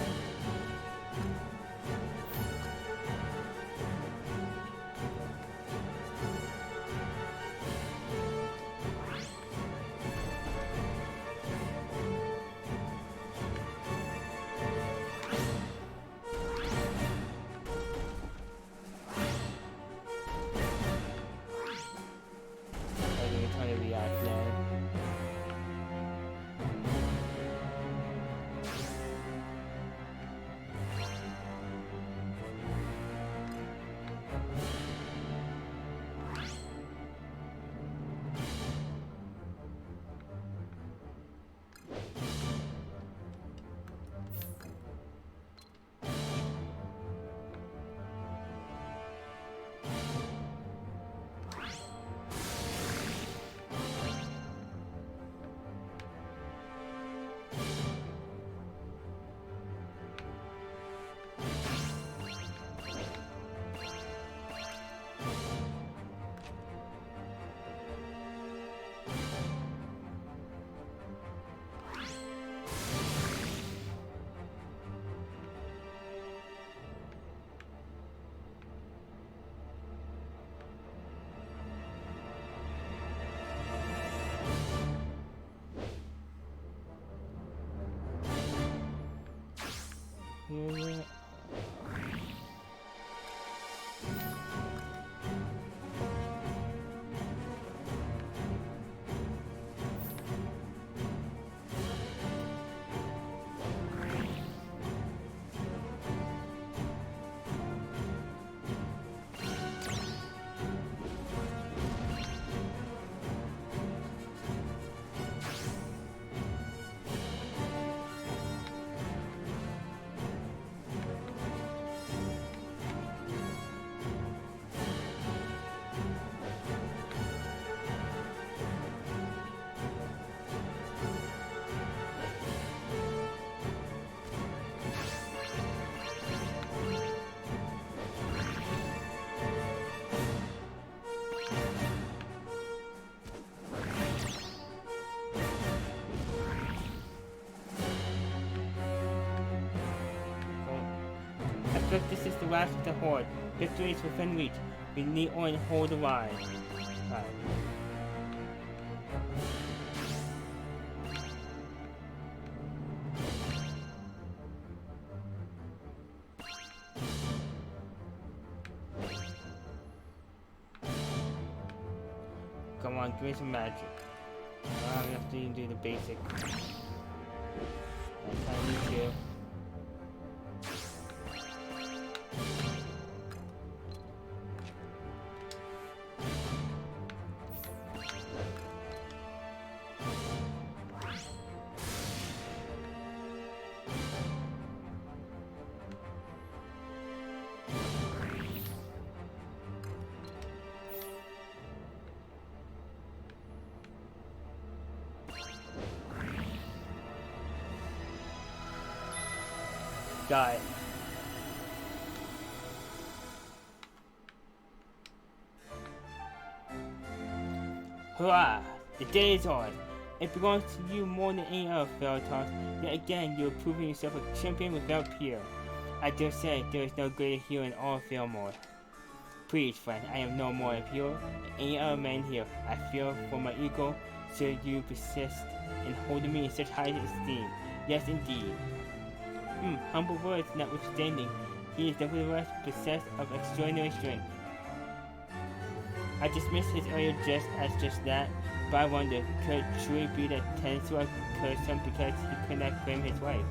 Yeah. I feel this is the last of the horde. Victory is within reach. We need only hold the line. Alright. Come on, give me some magic. I have to even do the basic. I kinda need to. Die. Hurrah! The day is on. It belongs to you more than any other, Veritas. Yet again, you are proving yourself a champion without peer. I dare say there is no greater hero in all of Fillmore. Please, friend, I am no more a hero than any other man here. I fear for my ego, so you persist in holding me in such high esteem. Yes, indeed. Humble words notwithstanding, he is nevertheless possessed of extraordinary strength. I dismiss his earlier jest as just that, but I wonder, could it truly be that Tensor cursed him because he could not claim his wife?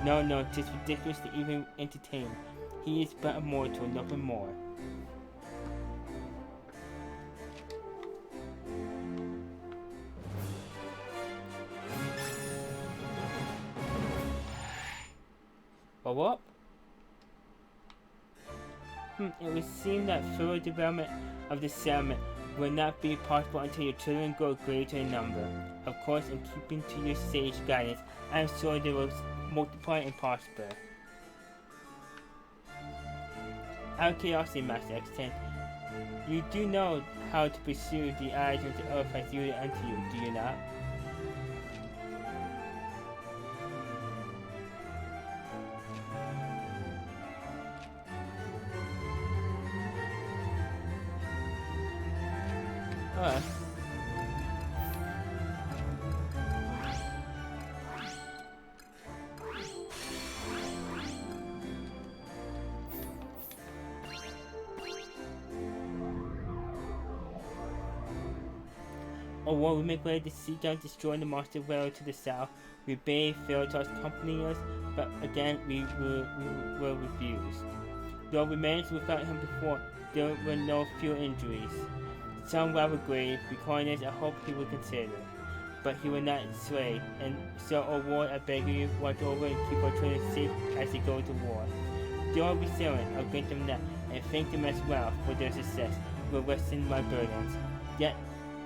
No, 'tis ridiculous to even entertain. He is but a mortal, nothing more. What? It would seem that further development of the settlement will not be possible until your children grow greater in number. Of course, in keeping to your sage guidance, I am sure they will multiply and prosper. Out of curiosity, Master X10, you do know how to pursue the eyes of the earth has yielded unto you, do you not? Or while we make ready to seek out destroying the monster well to the south, we bade Veritas accompany us, but again we will refuse. Though we managed without him before, there were no few injuries. Some rather grave, requiring I hope he would consider. But he will not sway, and so, O Lord, I beg you, watch over and keep our children safe as they go to war. They will be silent, I'll grant them that, and thank them as well for their success, will lessen my burdens. Yet,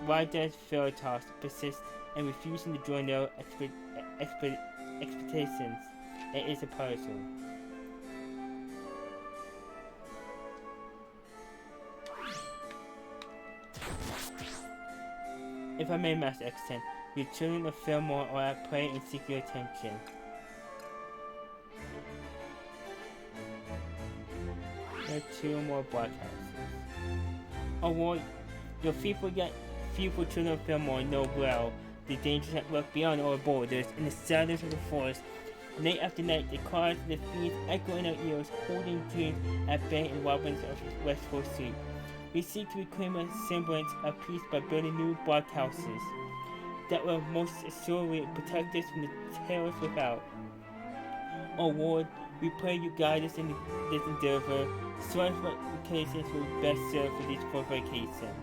why does Veritas persist in refusing to join their expectations? It is a puzzle. If I may, Master X10, your children of Fillmore are at play and seek your attention. There are 2 more block houses. Oh Lord, your feeble yet fearful children of Fillmore know well the dangers that lurk beyond our borders in the silence of the forest. Night after night, the cries of the fiends echo in our ears, holding dreams at bay in robins of restful sleep. We seek to reclaim a semblance of peace by building new blockhouses that will most assuredly protect us from the terrors without. O Lord, we pray you guide us in this endeavor. Show us what locations will best serve for these provocations.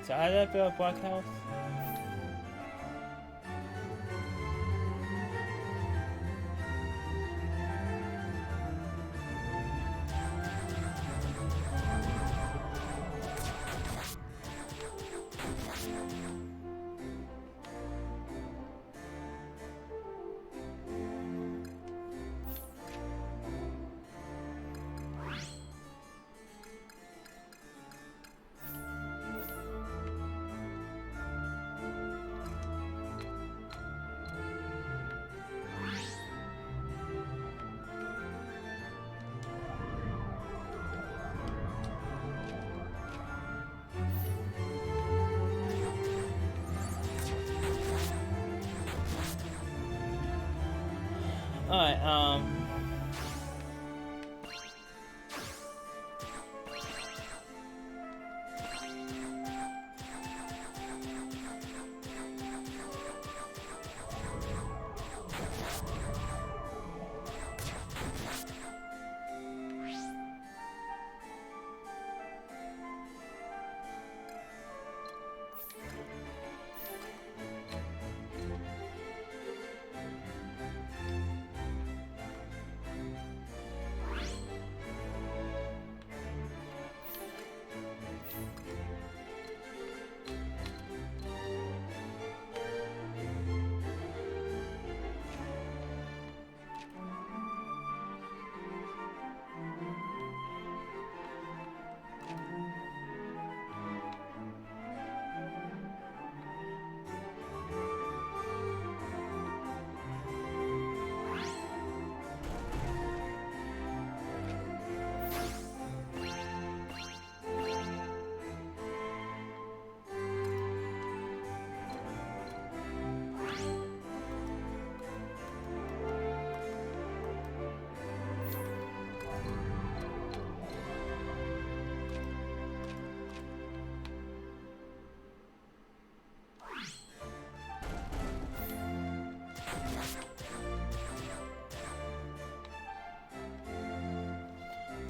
So how did I build a blockhouse? Alright,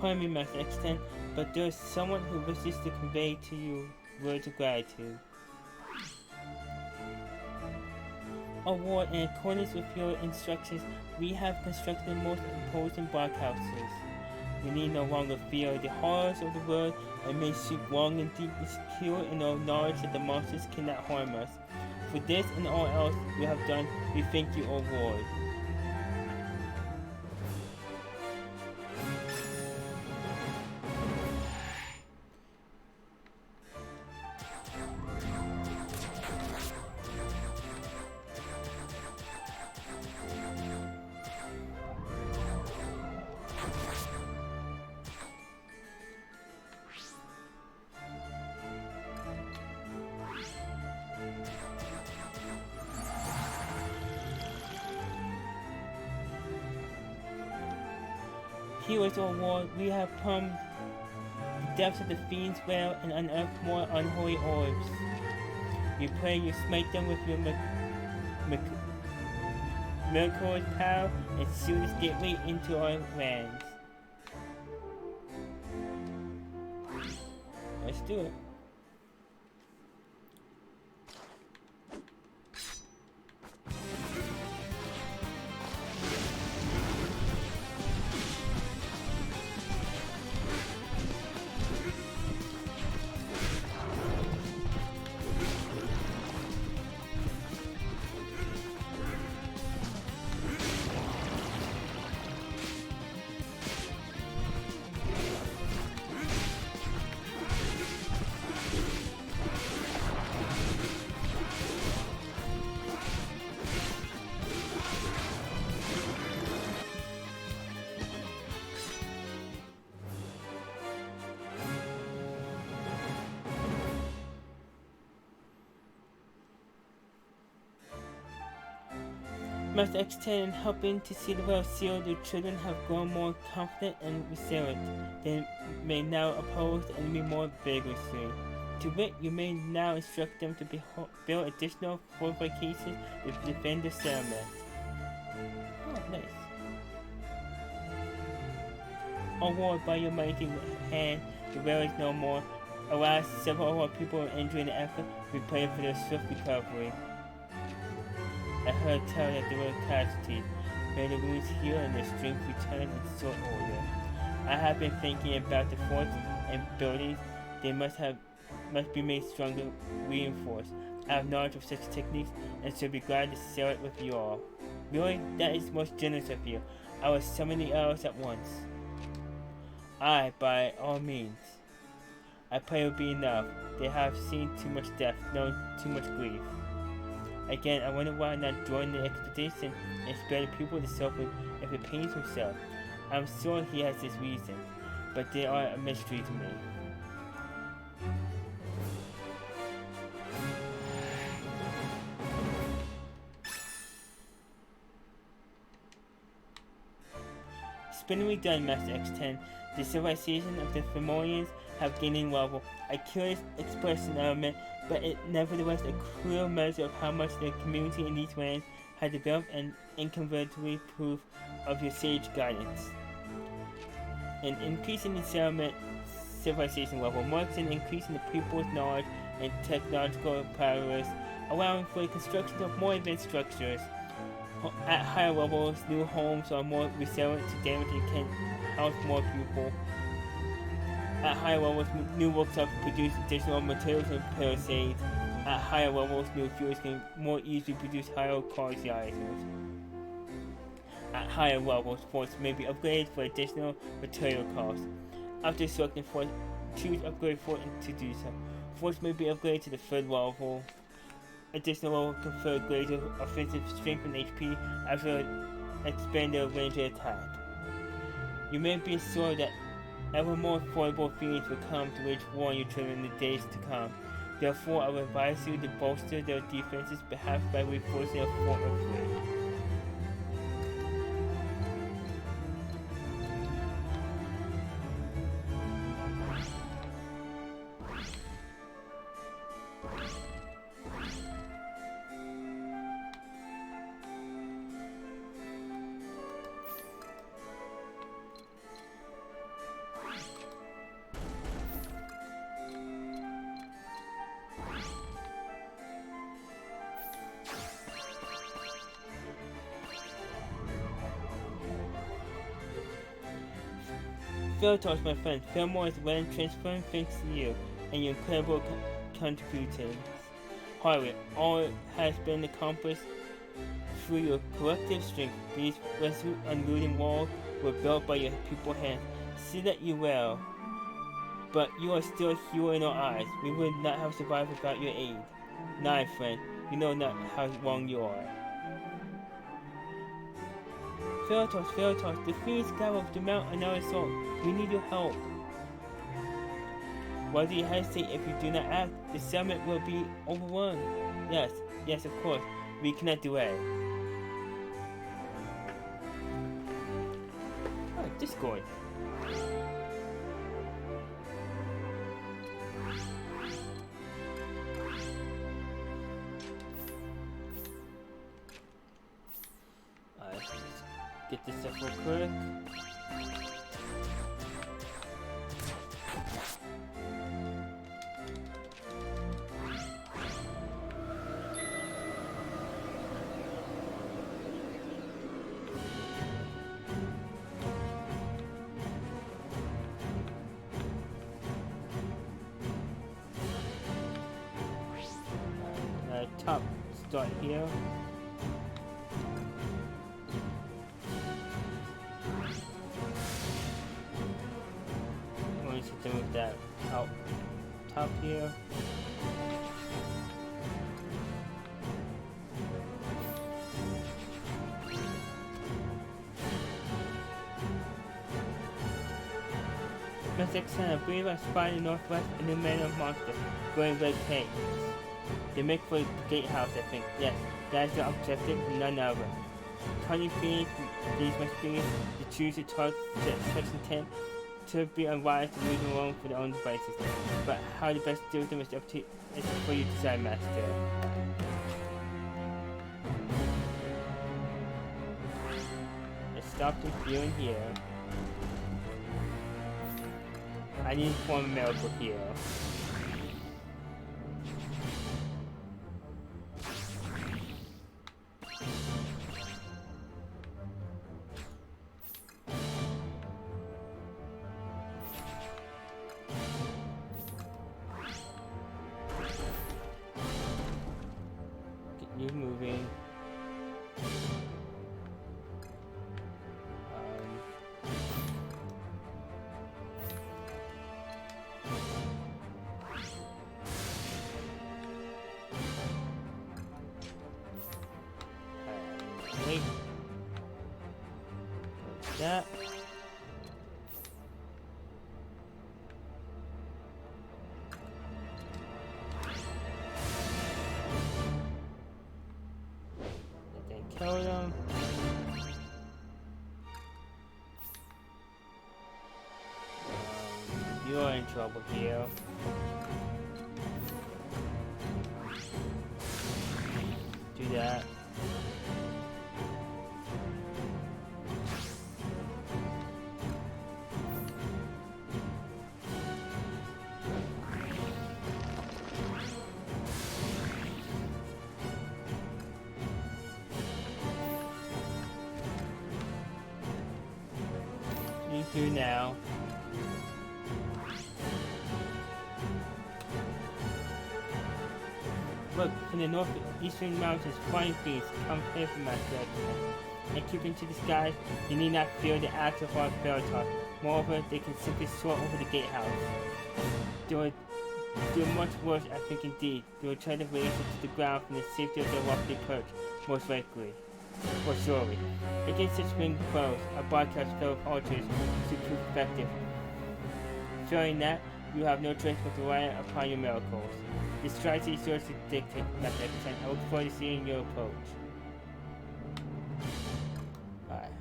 pardon me, Master X10, but there's someone who wishes to convey to you words of gratitude. Award, in accordance with your instructions, we have constructed the most imposing blockhouses. We need no longer fear the horrors of the world and may sleep long and deeply secure in our knowledge that the monsters cannot harm us. For this and all else you have done, we thank you, O Lord. Heroes, O Lord, we have plumbed the depths of the fiend's well and unearthed more unholy orbs. We pray you smite them with your miraculous power and seal this gateway into our lands. Let's do it. Master X10, in helping to see the world sealed, your children have grown more confident and resilient. They may now oppose the enemy more vigorously. To wit, you may now instruct them to build additional fortifications to defend the settlement. Oh, nice. O Lord, by your mighty hand, the world is no more, Alas, several of our people are injured in the effort. We pray for their swift recovery. I heard tell that there were casualties. May the wounds heal and their strength return in short order. I have been thinking about the forts and buildings. They must be made stronger, reinforced. I have knowledge of such techniques and should be glad to share it with you all. Really? That is most generous of you. I will summon the arrows at once. Aye, by all means. I pray it will be enough. They have seen too much death, known too much grief. Again, I wonder why not join the expedition and spare the people the suffering if it pains himself. I'm sure he has his reasons, but they are a mystery to me. Spinningly done, Master X10. The civilization of the Fomorians have gained in level. A curious expression element, but it nevertheless a clear measure of how much the community in these lands has developed and incontrovertibly proof of your sage guidance. An increase in the settlement civilization level marks an increase in the people's knowledge and technological prowess, allowing for the construction of more advanced structures. At higher levels, new homes are more resilient to damage and can house more people. At higher levels, new workshops produce additional materials and parasites. At higher levels, new fuels can more easily produce higher quality items. At higher levels, forts may be upgraded for additional material costs. After selecting forts, choose upgrade fort to do so. Forts may be upgraded to the third level. Additional level confer greater offensive strength and HP after expand their range of attack. You may be assured that ever more formidable fiends will come to wage war on your children in the days to come. Therefore, I would advise you to bolster their defenses, perhaps by reinforcing a fort or three. Philtos, my friend, Fillmore is well transformed thanks to you and your incredible contributions. However, all has been accomplished through your collective strength. These resolute, unrooted walls were built by your people's hands. See that you well, but you are still a hero in our eyes. We would not have survived without your aid. Nay, friend, you know not how wrong you are. Philtos, the fiends gather to mount another assault. We need your help. Why do you hesitate? If you do not act, the settlement will be overrun. Yes, of course. We cannot delay. Oh, Discord. Get this up real quick. Top start here. To move that out top here. Mr. X10, I believe I spotted in the northwest a new man of monster, wearing red paint. They make for the gatehouse, I think. Yes, that is the objective, none other. Cunning fiends, these must be to choose a target section 10. To be unwise to leave them alone for their own devices, but how to best deal with them is up to is for you to decide, Master. Let's stop them here and here. I need to form a miracle here. Keep moving. Wait. Like that. Kill them. You're in trouble here. Do that. You do now. Look, from the northeastern mountains, flying beasts come here from that direction. And keeping to the skies, you need not fear the axe of our Veritas. Moreover, they can simply soar over the gatehouse. They will do much worse, I think indeed. They will try to raise it to the ground from the safety of their lofty perch, most likely. Or surely. Against such winged foes, our broadcast fell of archers should prove effective. Failing that, you have no choice but to rely upon your miracles. Your strategy is yours to dictate, Master X10. I look forward to seeing your approach. Alright.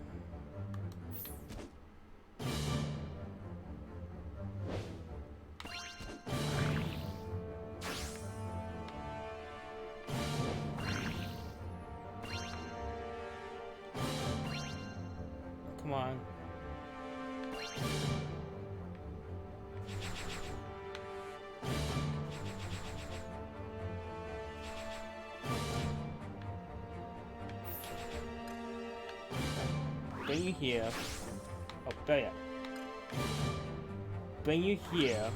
Come on. Bring you here. Oh, there. Bring you here.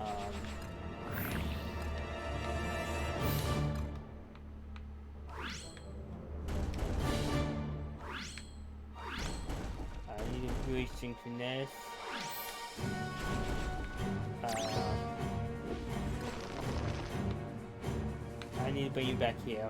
I need to really synchronous. I need to bring you back here.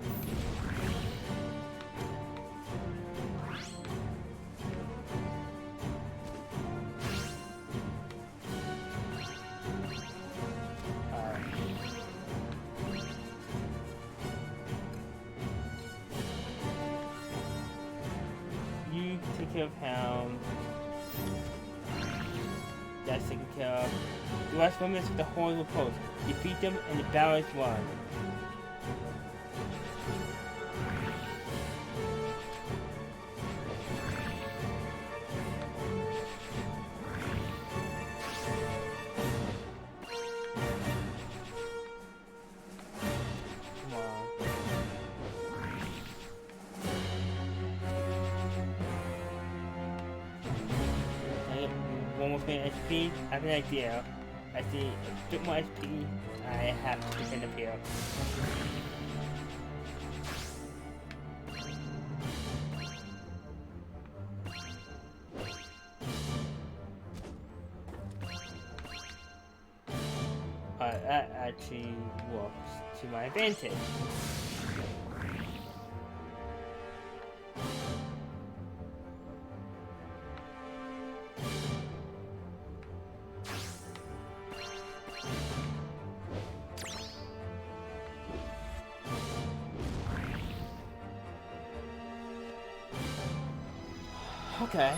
You take care of Hound. That's taken care of. The last moments with the horrible post. Defeat them and the battle is won. One more thing, SP, I have an idea. I see a bit more SP, I have to defend up here. That actually works to my advantage. Okay.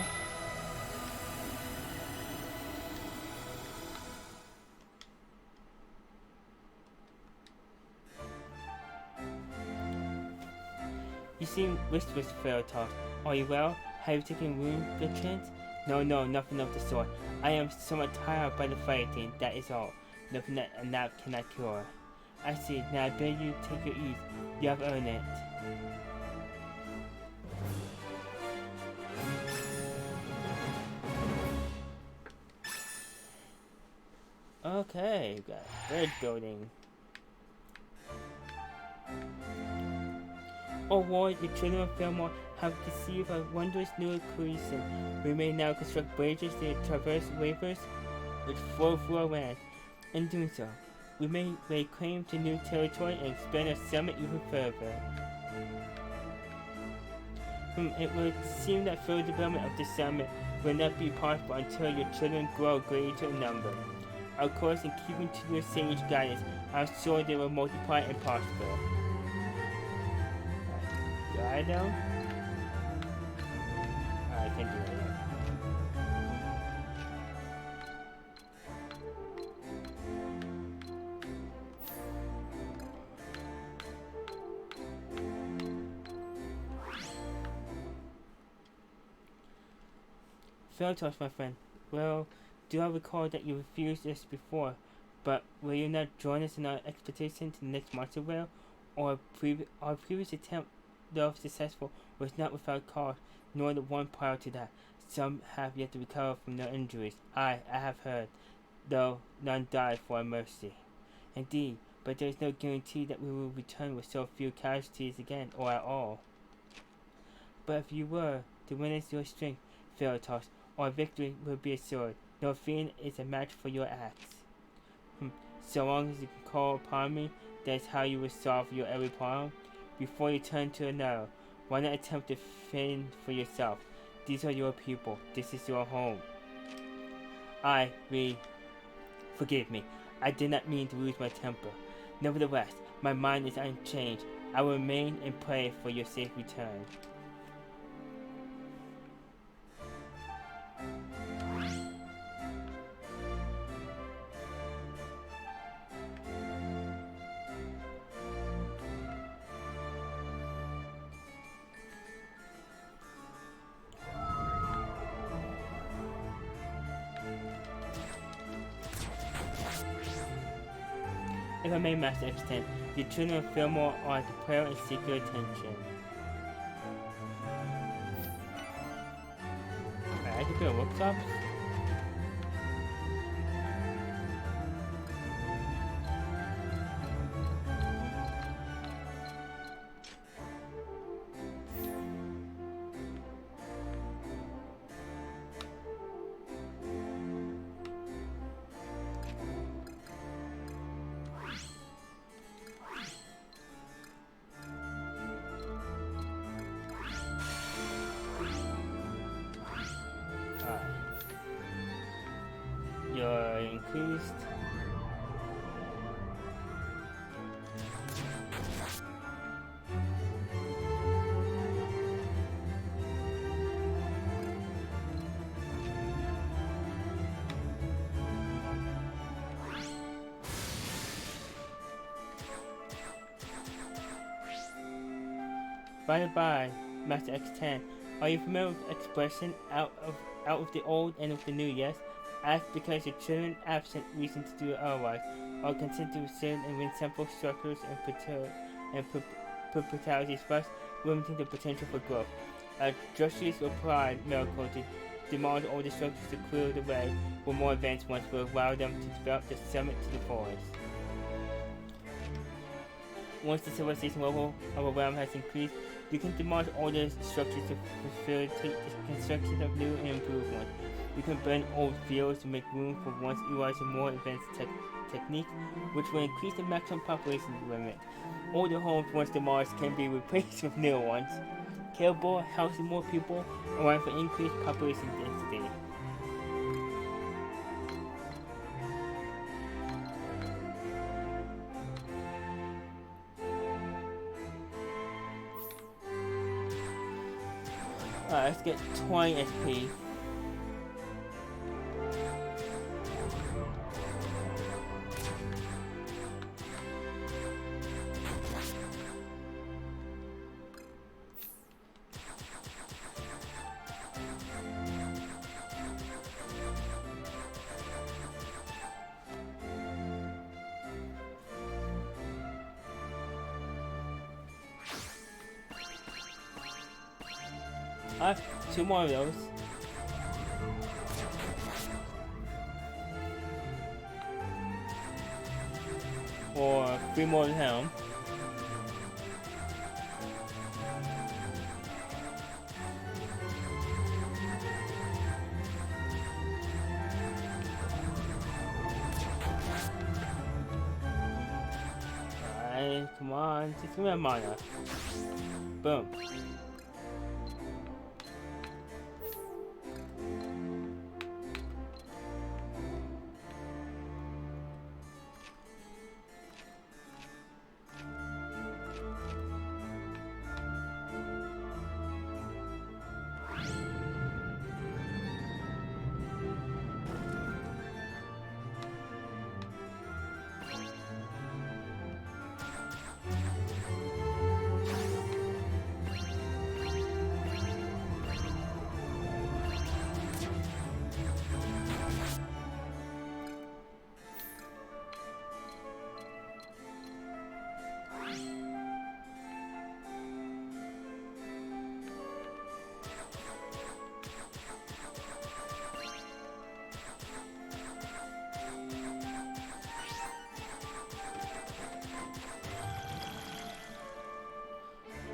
You seem restless, Veritas. Are you well? Have you taken wound, Bertrand? No, nothing of the sort. I am somewhat tired by the fighting, that is all. Nothing that a nap cannot cure. I see. Now I beg you take your ease. You have earned it. Okay, got bridge building. Oh Lord, the children of Fillmore have conceived a wondrous new creation. We may now construct bridges that traverse rivers which flow through our land. In doing so, we may lay claim to new territory and expand our summit even further. It would seem that further development of the summit will not be possible until your children grow greater in number. Of course, in keeping to your sage guidance, I'm sure they will multiply and prosper. Do I know? I can do it. Feltos, my friend. Well, do I recall that you refused this before, but will you not join us in our expedition to the next monster whale? Our previous attempt, though successful, was not without cost, nor the one prior to that. Some have yet to recover from their injuries. I have heard, though none died for our mercy. Indeed, but there is no guarantee that we will return with so few casualties again, or at all. But if you were to witness your strength, Feltos, our victory will be assured. No fiend is a match for your axe. So long as you can call upon me, that is how you will solve your every problem. Before you turn to another, why not attempt to fend for yourself? These are your people. This is your home. Forgive me. I did not mean to lose my temper. Nevertheless, my mind is unchanged. I will remain and pray for your safe return. If I may, Master Extent, the children of Fillmore are to prayer and seek your attention. I can build workshops. You're increased. By the by, Master X10, are you familiar with the expression out of the old and of the new, yes? Ask because your children absent reason to do otherwise, or consent to sin and win simple structures and perpetuities, thus limiting the potential for growth. A justice or pride miracle to demolish all the structures to clear the way for more advanced ones will allow them to develop the summit to the forest. Once the civilization level of a realm has increased, you can demolish all the structures to facilitate the construction of new and improved ones. You can burn old fields to make room for ones utilizing more advanced techniques, which will increase the maximum population limit. Older homes once demolished can be replaced with newer ones, capable of housing more people, allowing for increased population density. Let's get 20 SP. Two more of those. or 3 more helm. Alright, come on, just give me a mana. Boom.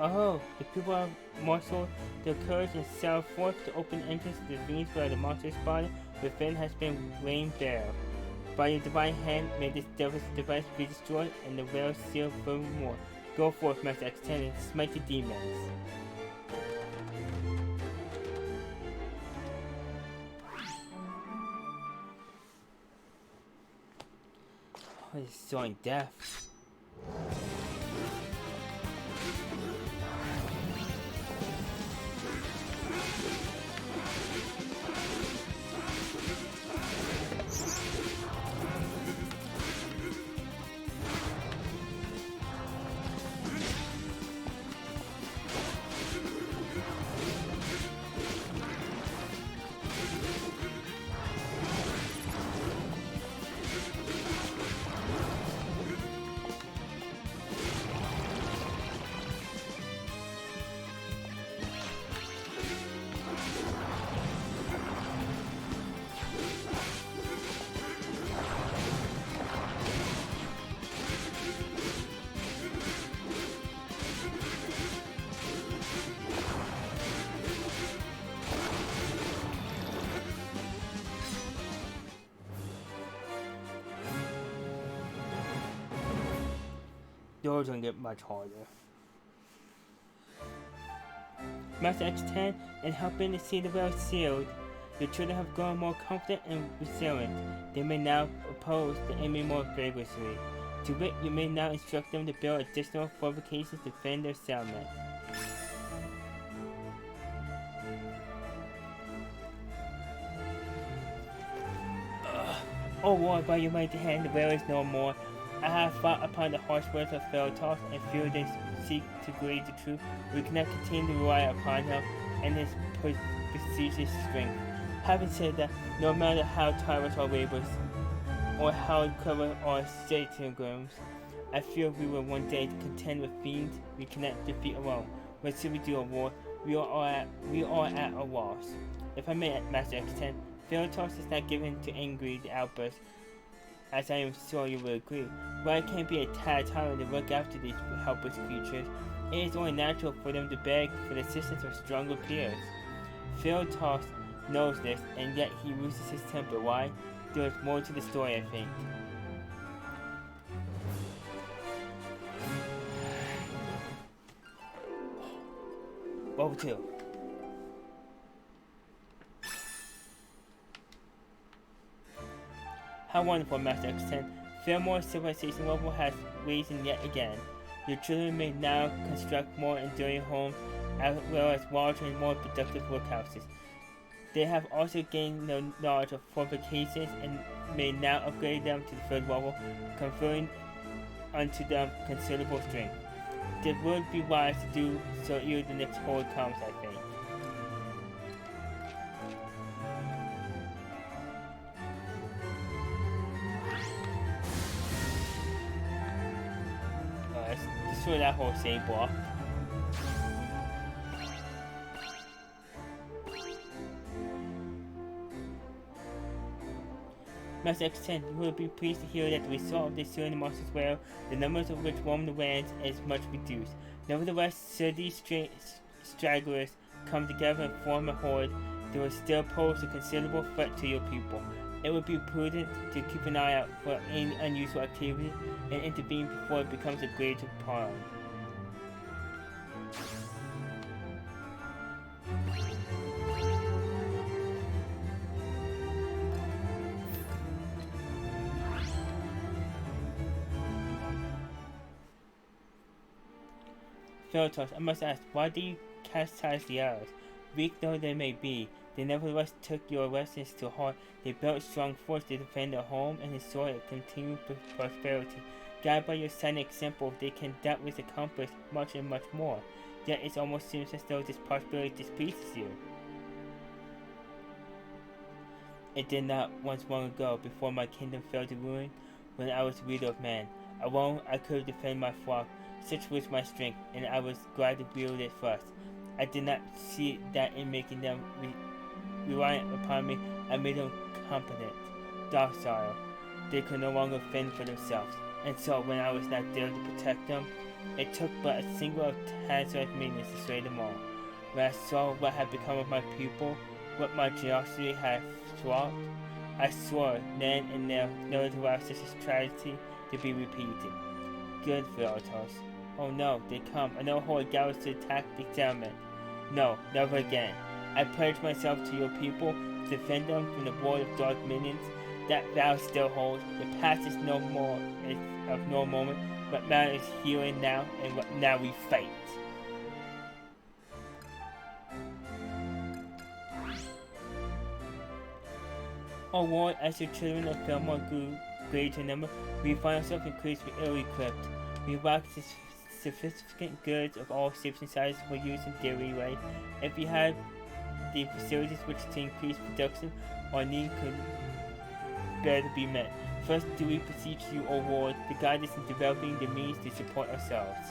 Oh, the people have marshaled their courage and set forth to open entrance to the ravines where the monster spawner within has been laid bare. By your divine hand, may this devil's device be destroyed and the well sealed forevermore. Go forth, Master X10, and smite the demons. Oh, it's so in depth. Doors don't get much harder. Master X10 and helping to see the well sealed. Your children have grown more confident and resilient. They may now oppose the enemy more vigorously. To wit, you may now instruct them to build additional fortifications to defend their settlement. Oh Lord, by your mighty hand, the well is no more. I have fought upon the harsh words of Feltos, and fear they seek to grade the truth. We cannot continue to rely upon him and his prestigious strength. Having said that, no matter how tireless our labors, or how clever our stratagems, I fear we will one day contend with fiends we cannot defeat alone. When should we do a war? We are at a loss. If I may, Master X10, Feltos is not given to angry outbursts, as I am sure you will agree. But I can't be a tad tyrant to look after these helpless creatures. It is only natural for them to beg for the assistance of stronger peers. Feltos knows this, and yet he loses his temper. Why? There is more to the story, I think. Level 2. How wonderful, Master X10. Fillmore's civilization level has risen yet again. Your children may now construct more enduring homes, as well as larger and more productive workhouses. They have also gained the knowledge of fortifications and may now upgrade them to the 3rd level, conferring unto them considerable strength. It would be wise to do so ere the next horde comes, I think. Let's destroy that whole save block. Master X10, you will be pleased to hear that the result of this series of monsters were the numbers of which roam the lands is much reduced. Nevertheless, should these stragglers come together and form a horde, they will still pose a considerable threat to your people. It would be prudent to keep an eye out for any unusual activity and intervene before it becomes a greater problem. Philotos, I must ask, why do you chastise the arrows? Weak though they may be, they nevertheless took your lessons to heart. They built a strong force to defend their home and ensure a continued prosperity. Guided by your silent example, they can doubtless accomplish much and much more. Yet it almost seems as though this prosperity displeases you. It did not once long ago, before my kingdom fell to ruin, when I was leader of man. Alone I could defend my flock. Such was my strength, and I was glad to wield it first. I did not see that in making them reliant upon me, I made them competent, docile. They could no longer fend for themselves, and so when I was not there to protect them, it took but a single hazardous means to sway them all. When I saw what had become of my people, what my generosity had swallowed, I swore then and there never to allow such a tragedy to be repeated. Good, Philotos. Oh no, they come. Another horde gathers to attack the settlement. No, never again. I pledge myself to your people to defend them from the war of dark minions. That vow still holds. The past is no more of no moment. What matters is here and now, and what now we fight. Oh Lord, as your children of Belmont grew greater in number, we find ourselves increasingly ill-equipped. We lack sophisticated goods of all shapes and sizes for use in daily life. If we had the facilities which to increase production, our need could better be met. First do we beseech you, O Lord, to guide us in developing the means to support ourselves.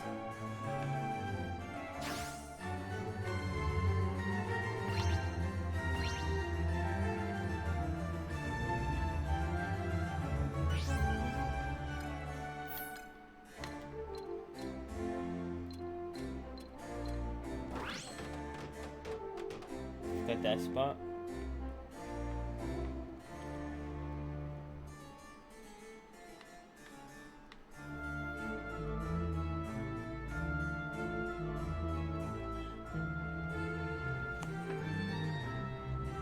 Got that spot.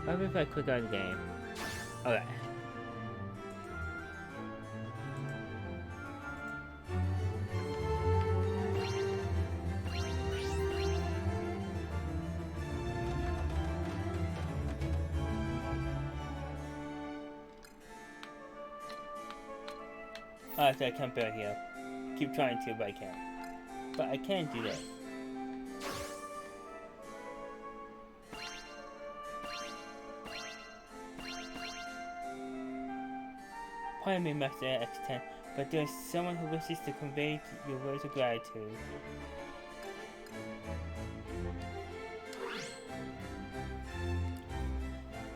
What if I click on the game? Okay. Oh, so I can't build here. Keep trying to, but I can't. But I can do that. Pardon me, Master X10, but there is someone who wishes to convey your words of gratitude.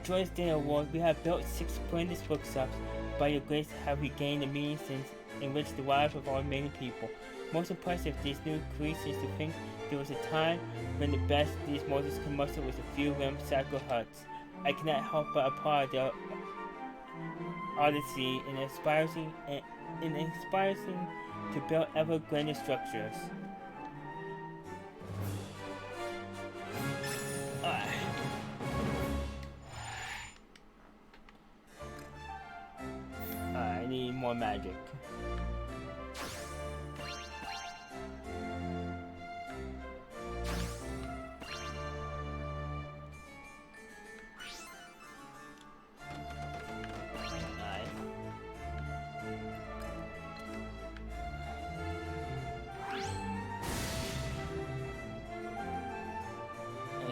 Joyous day, O Lord, we have built 6 splendid bookshops. By your grace have we gained the means to enrich the lives of our many people. Most impressive, these new creations to think there was a time when the best these mortals could muster was a few ramshackle huts. I cannot help but applaud their odyssey in inspiring to build ever grander structures. I need more magic.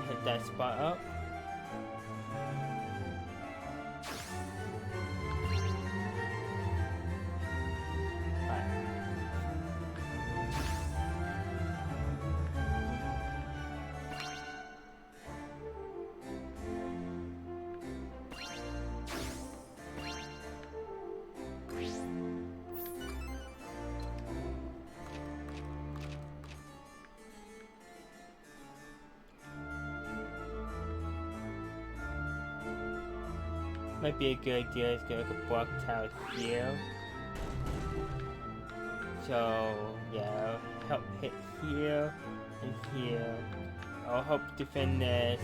Hit that spot up. Might be a good idea to get a block tower here. So yeah, I'll help hit here and here. I'll help defend this.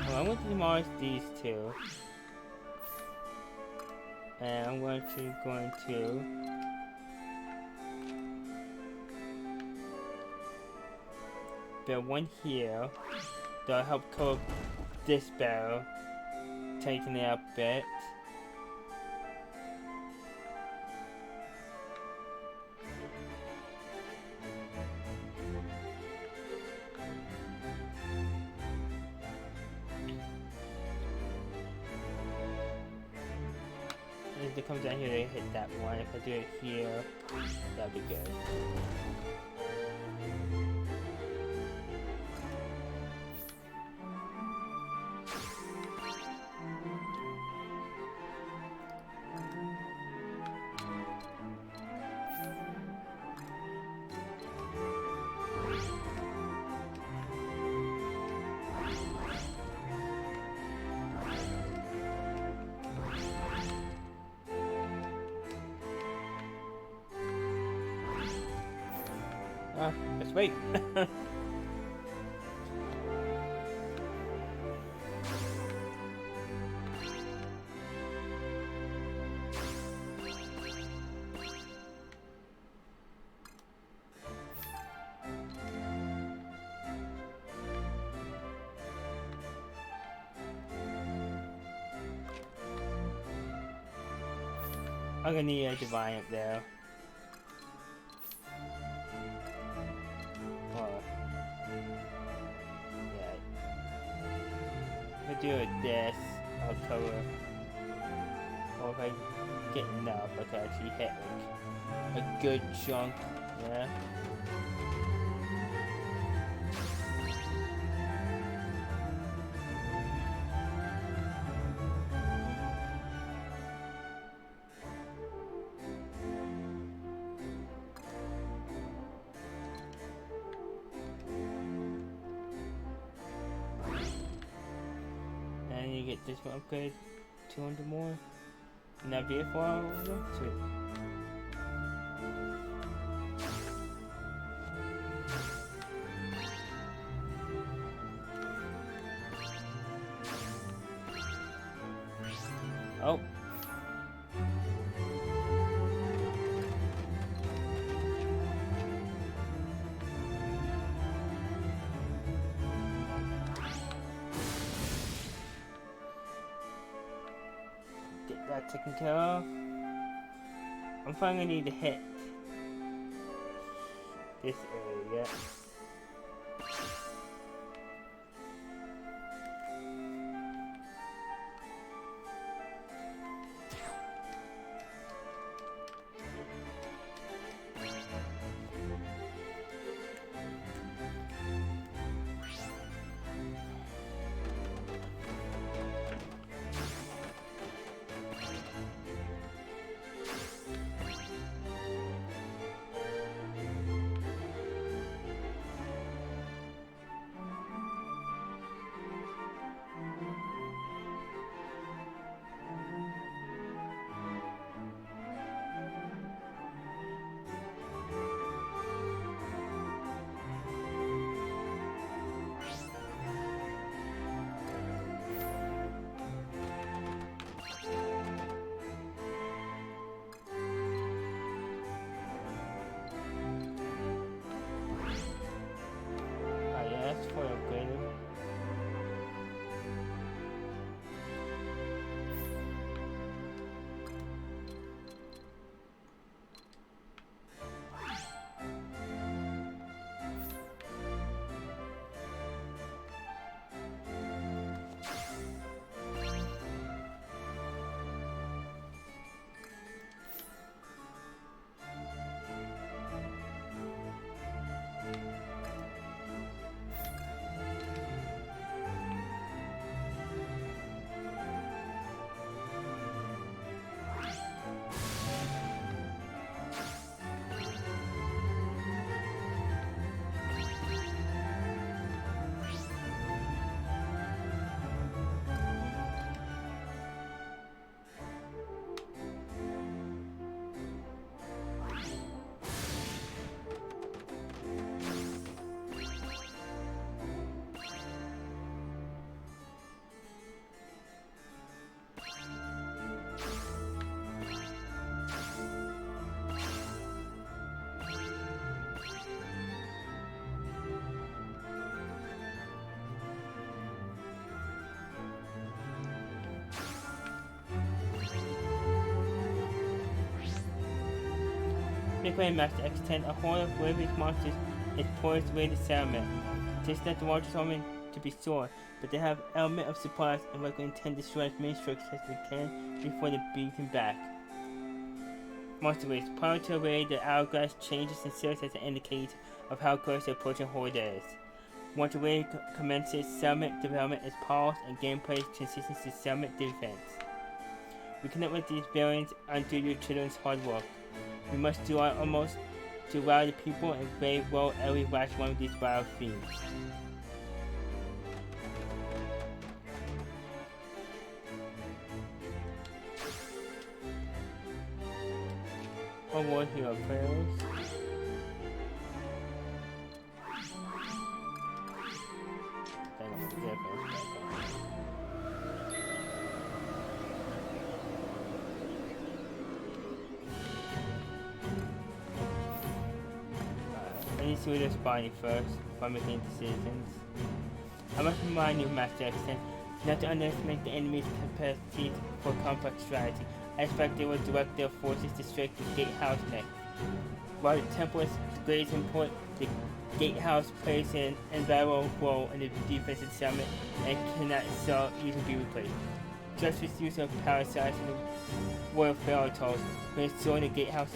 Well, I'm going to demolish these two. And I'm going to build one here. That'll help cover this barrel, tighten it up a bit. If it comes down here, they hit that one. If I do it here, that'd be good. Let's wait. I'm gonna need a divine up there. If I do it this, I'll cover. Or if I get enough, I can actually hit like a good chunk. Yeah. And you get this one upgrade, 200 more. And that'd be it for all of them? Sweet. Oh. Get that taken care of. I'm finally gonna need to hit this area. Reclaim Master X10, a horde of ravaged monsters is poised to raid the settlement. Just let the waters hoping to be sore, but they have element of supplies and likely intend to destroy as many structures as they can before they beat them back. Monster race. Prior to a raid, the hourglass changes and serves as an indicator of how close the approaching horde is. Once the raid commences, settlement development is paused and gameplay transitions to settlement defense. We cannot let these variants undo your children's hard work. We must do our utmost to rally the people and brave well every last one of these wild fiends. One more hero prayers. I need to read this body first before making decisions. I must remind you, Master X10, not to underestimate the enemy's capacity for complex strategy. I expect they will direct their forces to strike the gatehouse next. While the Templars greatest import, the gatehouse plays an invaluable role in the defensive settlement and cannot so easily be replaced. Just with use of power size and the royal pharaoh tools may ensure the gatehouse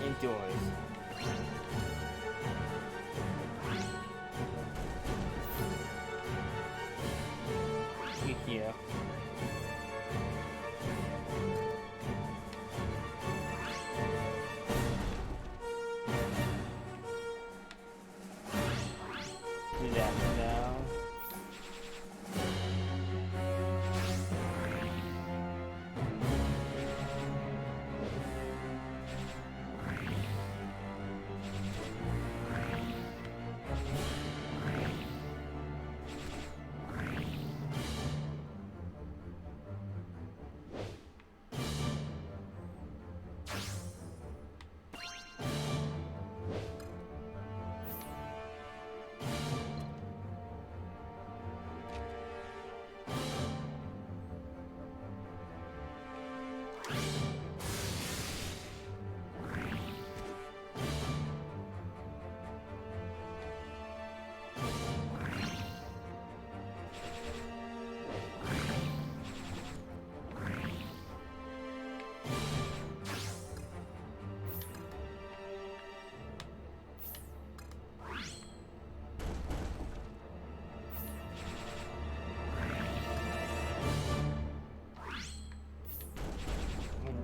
endures. Here. Do that now.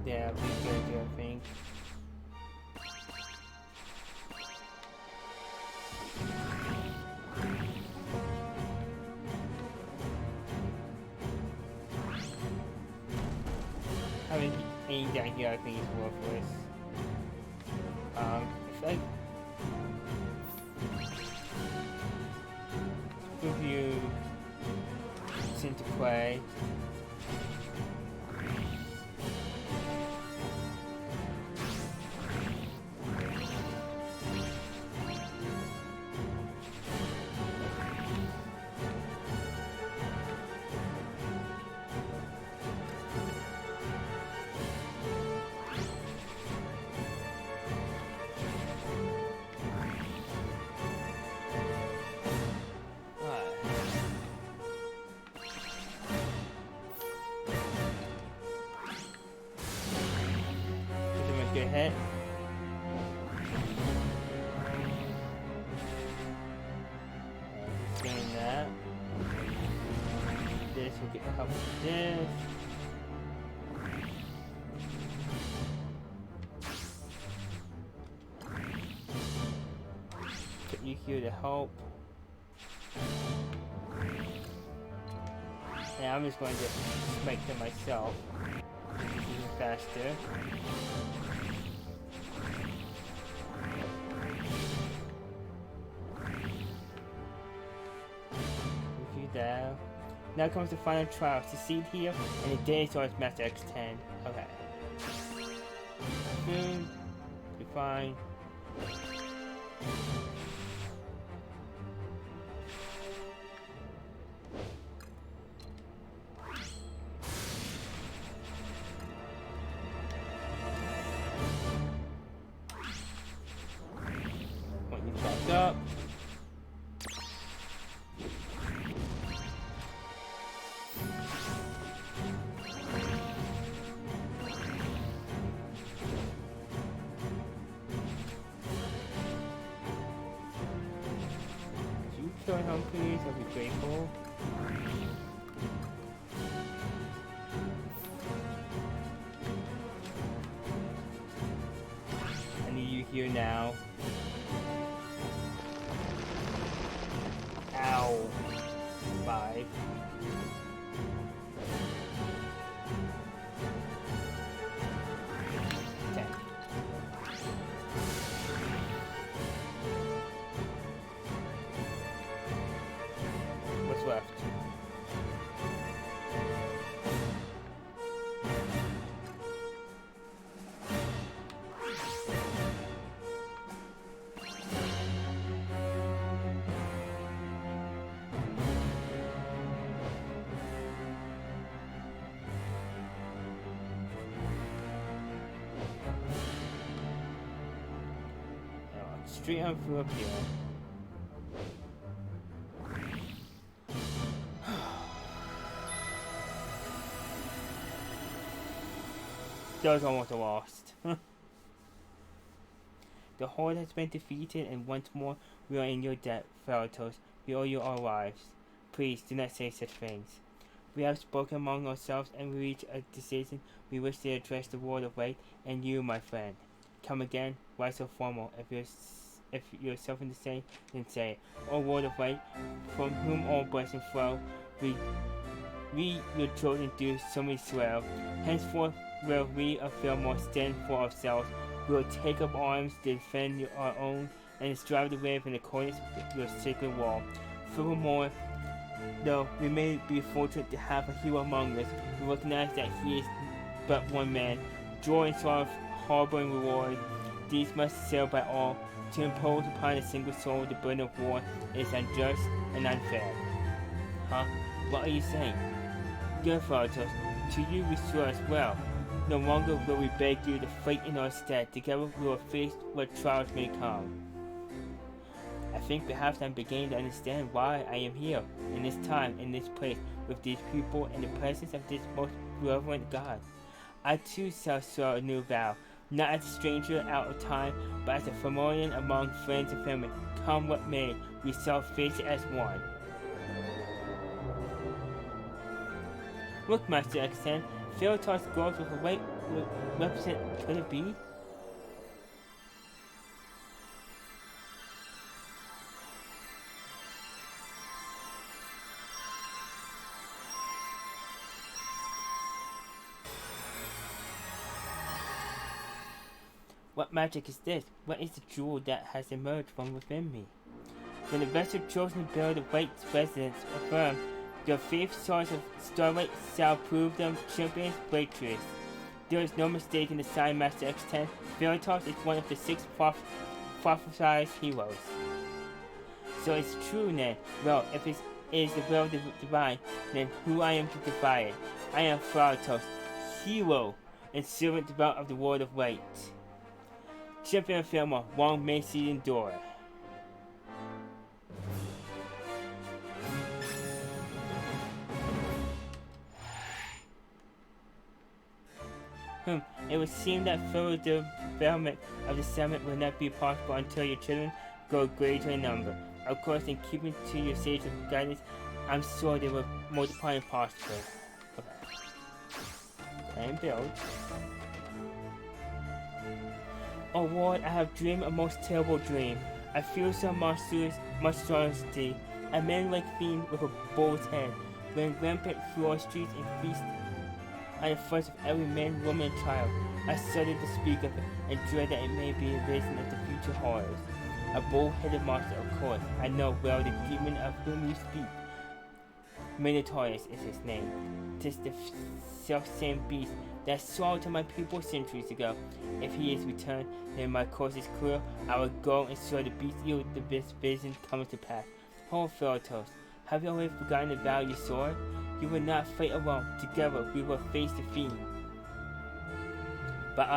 Yeah, we good, I think. Having aimed down here, I think is worthless. If I review into play. Good hit. Getting that. This will get help with this. Put you here to help. And I'm just going to make them myself. Even faster. There. Now comes the final trial. Succeed here, and the day starts Master X10. Okay. Be fine. home, please? I'll be grateful. I need you here now. Ow. 5. What's left? Straight on through up here. That was almost a lost. The Horde has been defeated, and once more we are in your debt, Thanatos. We owe you our lives. Please do not say such things. We have spoken among ourselves, and we reach a decision. We wish to address the Lord of Light, and you, my friend. Come again. Why so formal? If you're something to say, then say it. O Lord of Light, from whom all blessings flow, we your children do solemnly swear. Henceforth will we a more stand for ourselves. We will take up arms to defend our own and strive to live in accordance with your sacred law. Furthermore, though we may be fortunate to have a hero among us, we recognize that he is but one man. Joy and sorrow, harbor and reward, these must sail by all. To impose upon a single soul the burden of war is unjust and unfair. Huh? What are you saying? Dear Thanatos, to you we swear as well. No longer will we beg you to fight in our stead. Together we will face what trials may come. I think perhaps I'm beginning to understand why I am here, in this time, in this place, with these people, in the presence of this most reverent God. I too shall swear a new vow, not as a stranger out of time, but as a familiar among friends and family. Come what may, we shall face it as one. Look, Master X10, Thanatos glows with a white represent. Could it be? What magic is this? What is the jewel that has emerged from within me? When the vessel chosen to build the White's residence affirmed, your faith source of starlight shall prove them champions breakthroughs. There is no mistake in the sign, Master X10. Thanatos is one of the 6 prophesied heroes. So it's true then. Well, if it is the will of the divine, then who I am to defy it? I am Thanatos, hero and servant of the Lord of Light. Champion of Thelma, long may she endure. It would seem that further development of the settlement will not be possible until your children grow greater in number. Of course, in keeping to your sage guidance, I'm sure they will multiply and prosper. Okay. And build. Oh Lord, I have dreamed a most terrible dream. I feel so monstrosity. A man like fiend with a bull's head, ran rampant through our streets and feast on the fronts of every man, woman, and child. I shudder to speak of it, and dread that it may be a vision of the future horrors. A bull-headed monster, of course. I know well the demon of whom you speak. Minotaurus is his name. 'Tis the self-same beast that swallowed my people centuries ago. If he is returned, then my course is clear. I will go and ensure the beast yield this vision comes to pass. Oh, Thanatos, have you already forgotten the vow you swore? You will not fight alone. Together we will face the fiend. But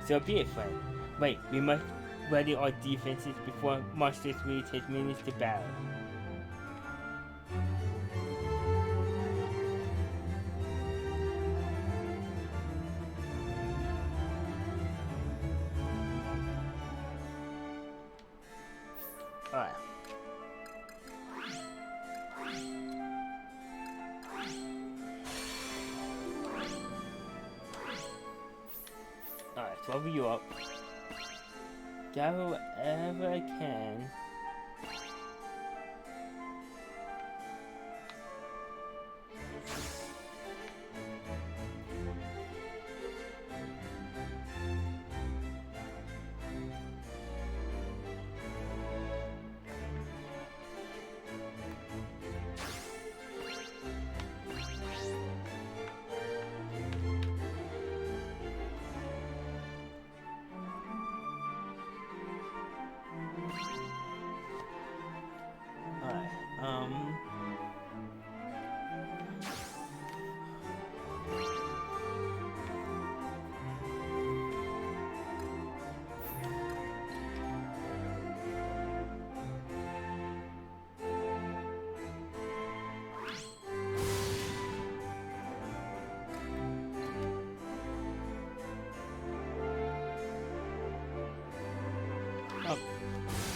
so be it, friend. Wait, we must ready our defenses before monsters reach his minions to battle. Alright. level you up. Gather whatever I can.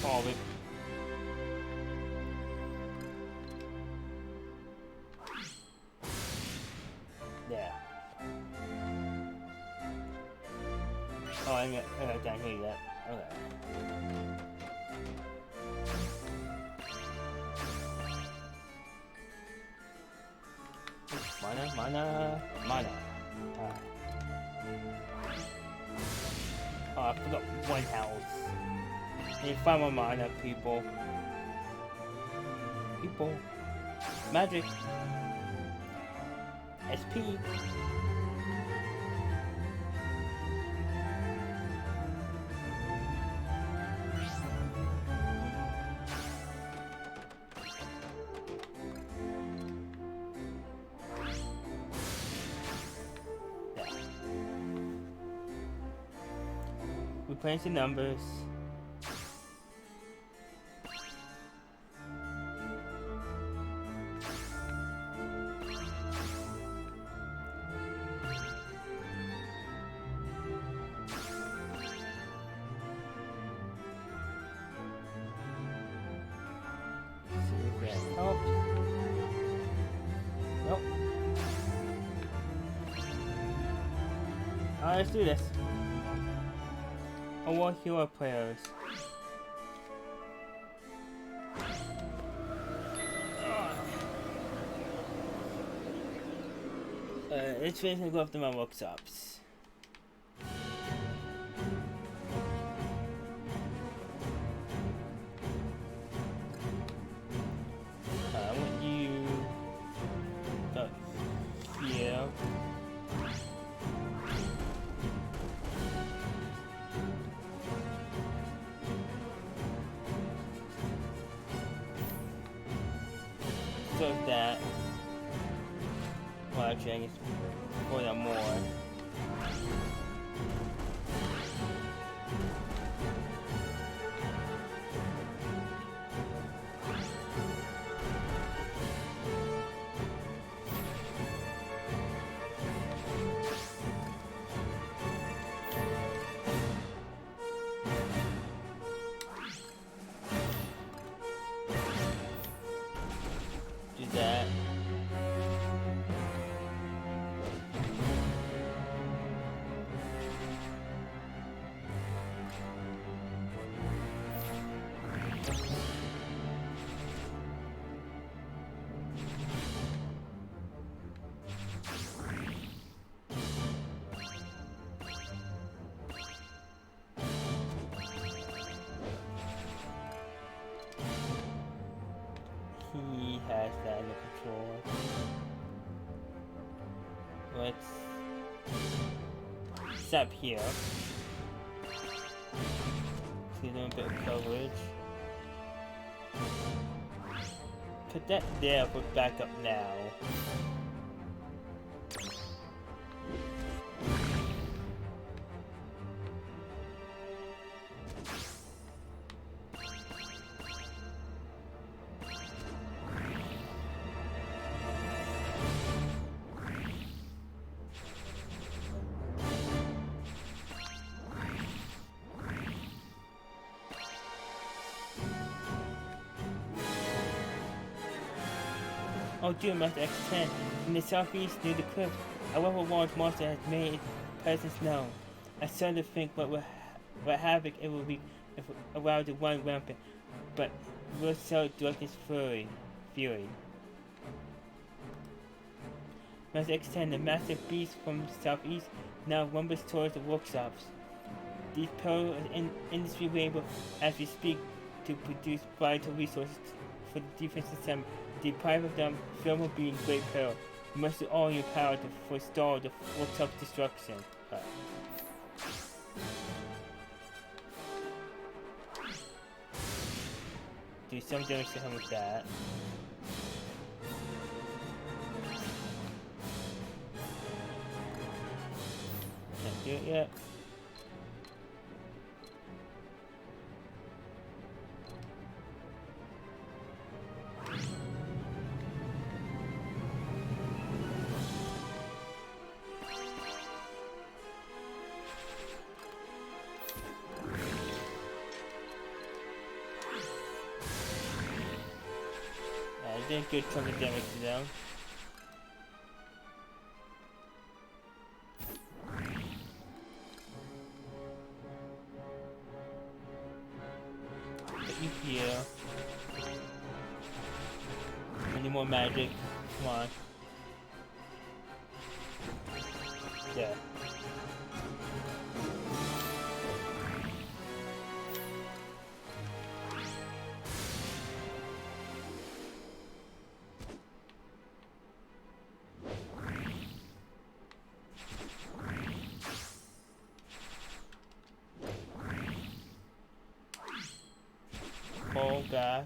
All of it. There. Oh, I got down here yet. Okay. Mana. Oh, I forgot one house. I need 5 more mana, people. Magic. SP. Replace the numbers. Help. Nope. Alright, let's do this. I want hero players. Let's basically go after my workshops. I want you here. So that. Well, actually, I guess for them more. Do that. He has that under control. Let's step here. Give them a bit of coverage. Put that there for backup now. Oh dear, Master X10. In the southeast near the cliff, a level 1 monster has made its presence known. I started to think what havoc it would be if allowed to run rampant, but will so direct its fury. Master X10, the massive beast from the southeast, now rumbles towards the workshops. These perilous industry labor as we speak to produce vital resources for the defense system. Deprived of them, film will be in great peril. You must do all in your power to forestall the workshop's destruction. Do some damage to him with that. Can't do it yet. I did a good chunk of damage to them. Put you here. Any more magic? Come on. Yeah. Pull back.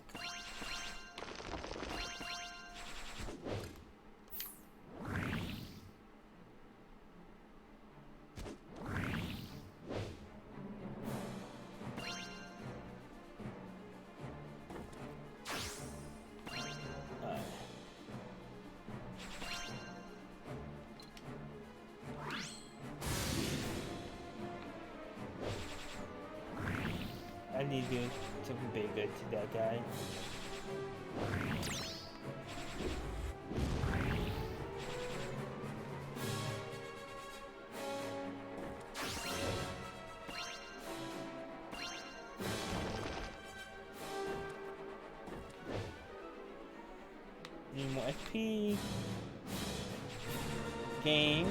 I need to do something bigger to that guy. Need more XP. Game.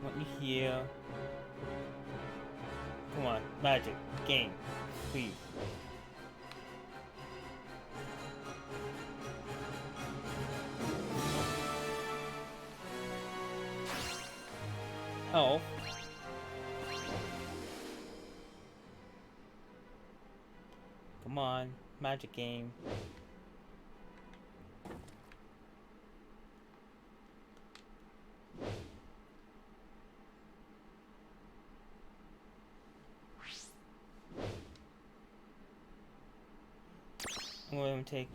Let me heal. Come on, magic, game, please. Health. Come on, magic game. I'm going to take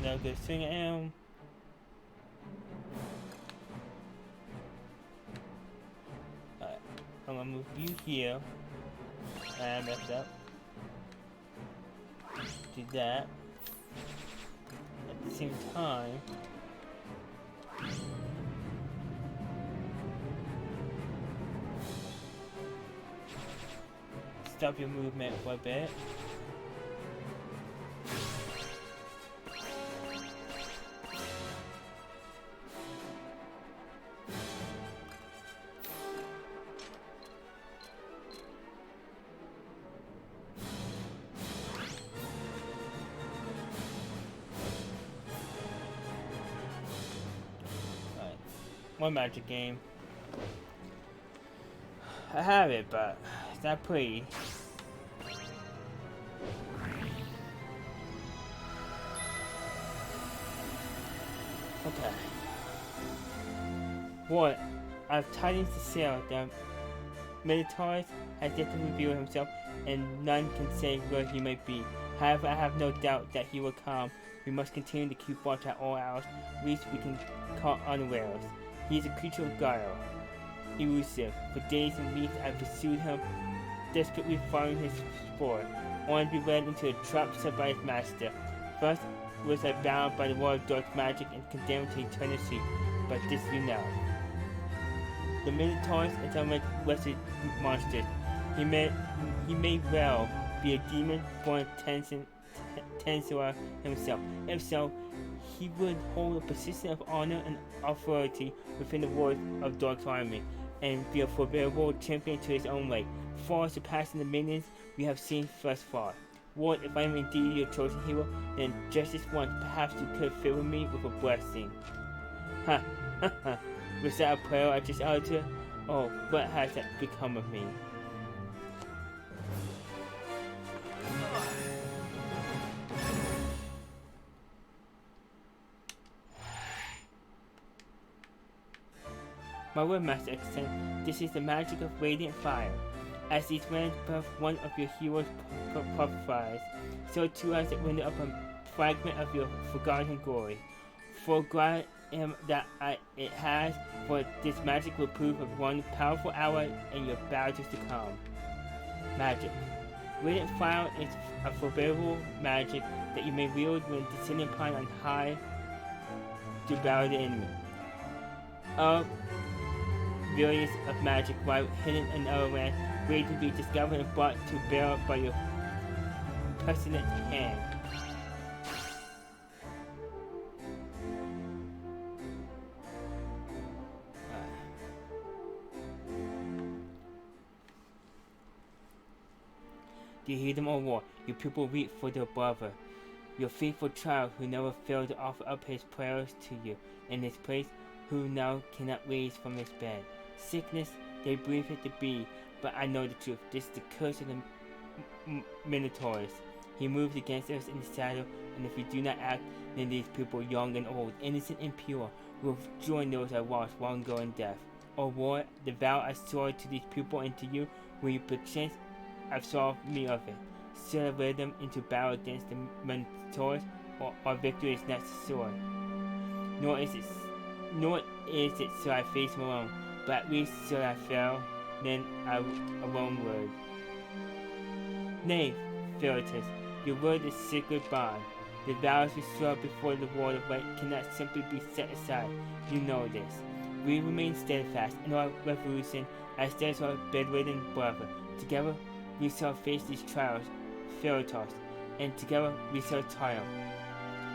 another good swing at him. Alright, I'm going to move you here. I messed up. Do that. At the same time, stop your movement for a bit. One magic game. I have it, but it's not pretty. Okay. What? I've tidings to sail. The Minotaurus has yet to reveal himself, and none can say where he might be. However, I have no doubt that he will come. We must continue to keep watch at all hours, least we can caught unawares. He is a creature of guile, elusive. For days and weeks I pursued him, desperately following his spoor, only to be led into a trap set by his master. First was I bound by the wall of dark magic and condemned to eternal sleep, but this you know. The Minotaurus is unlike lesser monsters. He may well be a demon born Tensor himself. If so, he would hold a position of honor and authority within the walls of Dark's army, and be a formidable champion to his own way, far surpassing the minions we have seen thus far. Lord, if I am indeed your chosen hero, then just this once, perhaps you could favor me with a blessing. Ha, ha, ha. Was that a prayer I just uttered? Oh, what has that become of me? My word, Master Extent, this is the magic of radiant fire. As these winds birth one of your heroes' prophesies, so too has it winded up a fragment of your forgotten glory. For glad am that it has, for this magic will prove of one powerful hour in your battles to come. Magic. Radiant fire is a formidable magic that you may wield when descending upon on high to battle the enemy. Various of magic, while hidden in other lands, ready to be discovered and brought to bear by your pestilent hand. Do you hear them, O war? Your people weep for their brother, your faithful child who never failed to offer up his prayers to you in this place, who now cannot raise from his bed. Sickness, they believe it to be, but I know the truth. This is the curse of the Minotaurus. He moves against us in the saddle, and if we do not act, then these people, young and old, innocent and pure, will join those I lost long ago in death. O war, the vow I swore to these people and to you, will you perchance absolve me of it? Still I led them into battle against the Minotaurus, or our victory is not secure. Nor is it so I face him alone, but at least so I fail, then I alone would. Nay, Philetus, your word is sacred bond. The vows we swore before the Lord of Light cannot simply be set aside. You know this. We remain steadfast in our revolution as steadfast our bedridden brother. Together we shall face these trials, Philetus, and together we shall triumph.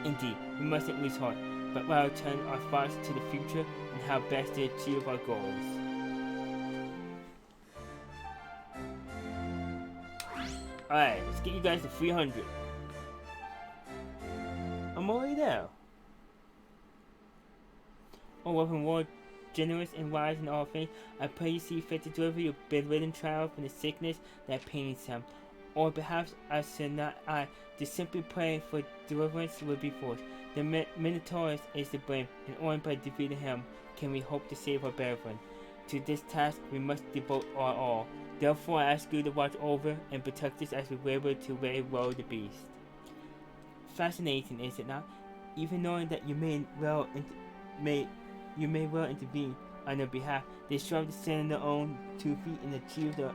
Indeed, we mustn't lose heart, but rather turn our thoughts to the future and how best to achieve our goals. Alright, let's get you guys to 300. I'm already there. O loving Lord, generous and wise in all things, I pray you see fit to deliver your bedridden child from the sickness that pains him. Or perhaps I should not to simply pray for deliverance would be forced. The Minotaurus is to blame, and only by defeating him can we hope to save our brethren. To this task we must devote our all. Therefore I ask you to watch over and protect us as we labor to lay low the beast. Fascinating, is it not? Even knowing that you may well intervene on their behalf, they strive to stand on their own 2 feet and achieve the.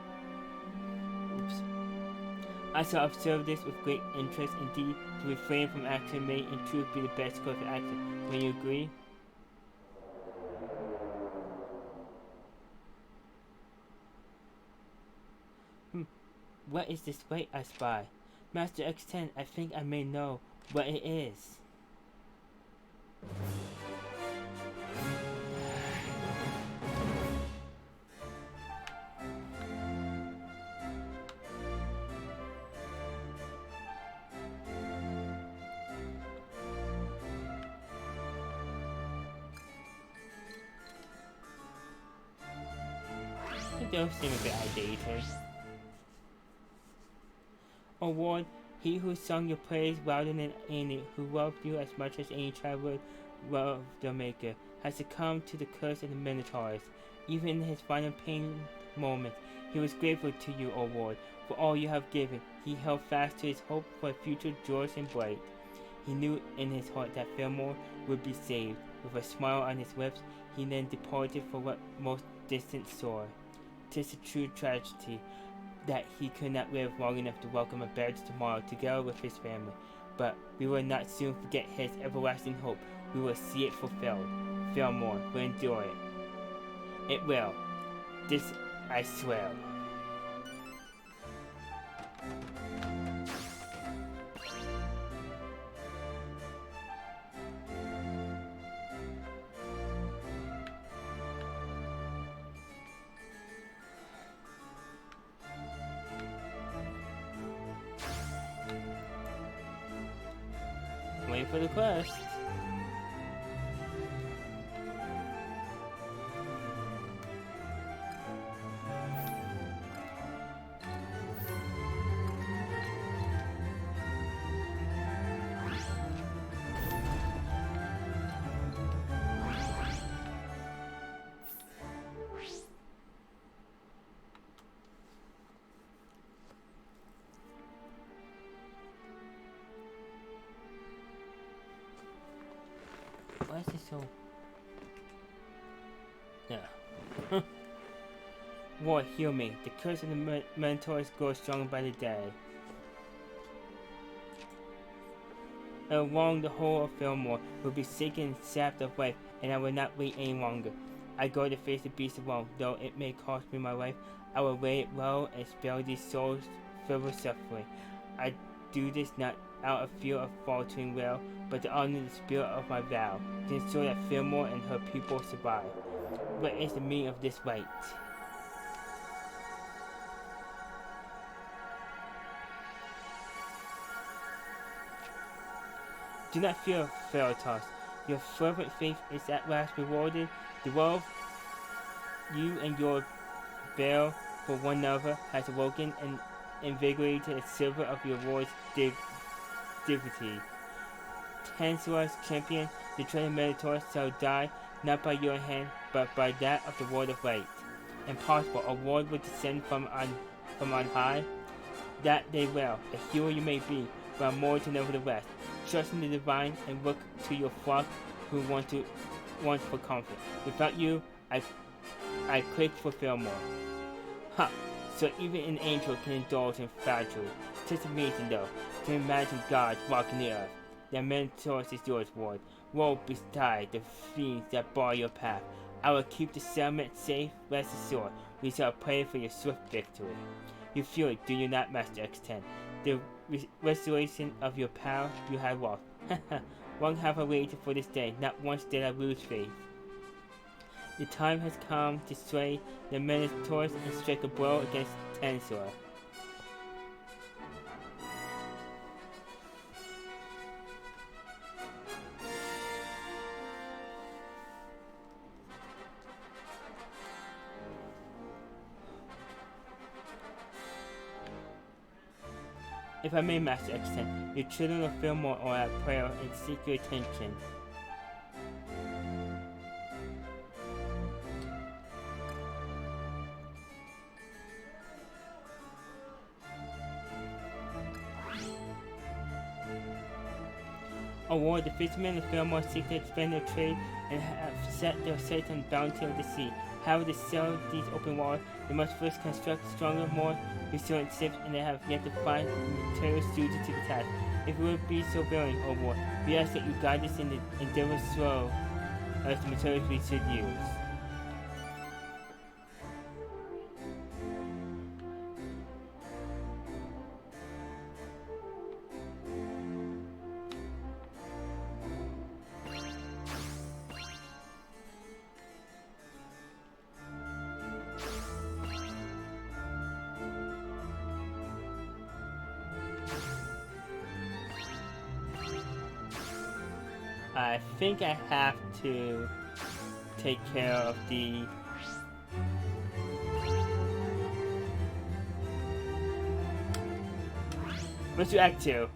I shall observe this with great interest. Indeed, to refrain from action may in truth be the best course of action. Will you agree? What is this light I spy? Master X10, I think I may know what it is. It does seem a bit outdated. O Lord, he who sung your praise louder than any, who loved you as much as any child would, Maker, has succumbed to the curse of the Minotaurs. Even in his final pain moments, he was grateful to you, O Lord, for all you have given. He held fast to his hope for a future joyous and bright. He knew in his heart that Fillmore would be saved. With a smile on his lips, he then departed for what most distant shore. 'Tis a true tragedy that he could not live long enough to welcome a better tomorrow together with his family. But we will not soon forget his everlasting hope. We will see it fulfilled. Fillmore will endure it. It will. This I swear. Wait for the quest. Why is it so... Yeah. Lord, heal me. The curse of the Minotaurs grows stronger by the day. Along the whole of Fillmore will be shaken and sapped of life, and I will not wait any longer. I go to face the beast alone, though it may cost me my life. I will weigh it well and spare these souls further suffering. I do this not out of fear of faltering will, but to honor the spirit of my vow, to ensure that Fillmore and her people survive. What is the meaning of this rite? Do not fear, Theratos. Your fervent faith is at last rewarded. The world you and your bear for one another has awoken and invigorated a silver of your lord's dignity. Tansua's champion, the traitor Minotaur, shall die not by your hand, but by that of the Lord of Light. Impossible, a Lord will descend from on high. That they will, a hero you may be, but more to nevertheless. Trust in the divine and look to your flock who want for comfort. Without you, I quake for Fillmore. Ha! So even an angel can indulge in fragile. 'Tis amazing though, to imagine God walking the earth. The Minotaurs is yours, Lord. Woe betide the fiends that bar your path. I will keep the settlement safe, rest assured. We shall pray for your swift victory. You feel it, do you not, Master X10? The restoration of your power you have lost. Long have I waited for this day, not once did I lose faith. The time has come to slay the Minotaurs and strike a blow against Tansua. If I may, Master X10, your children of Fillmore are at prayer and seek your attention. O Lord, the fishermen of Fillmore seek to expand their trade and have set their sights on the bounty of the sea. However, to sell these open waters, they must first construct stronger, more resilient ships, and they have yet to find materials suited to the task. If you would be so willing, O Lord, we ask that you guide us in the endeavor slow as the materials we should use. I think I have to take care of the... Let's do Act 2.